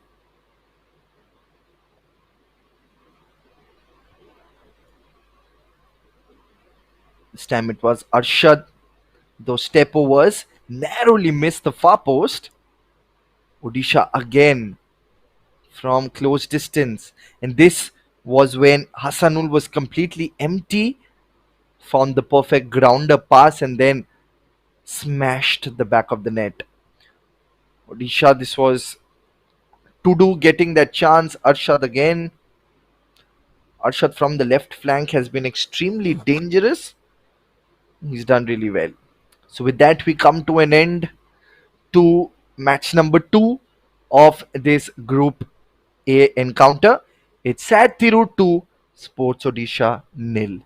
This time it was Arshad. Those step overs narrowly missed the far post. Odisha again from close distance. And this was when Hassanul was completely empty, found the perfect grounder pass, and then smashed the back of the net. Odisha, this was Tudu getting that chance. Arshad again. Arshad from the left flank has been extremely dangerous. He's done really well. So with that, we come to an end to match number 2 of this Group A encounter. It's Sat Tirur 2, Sports Odisha nil.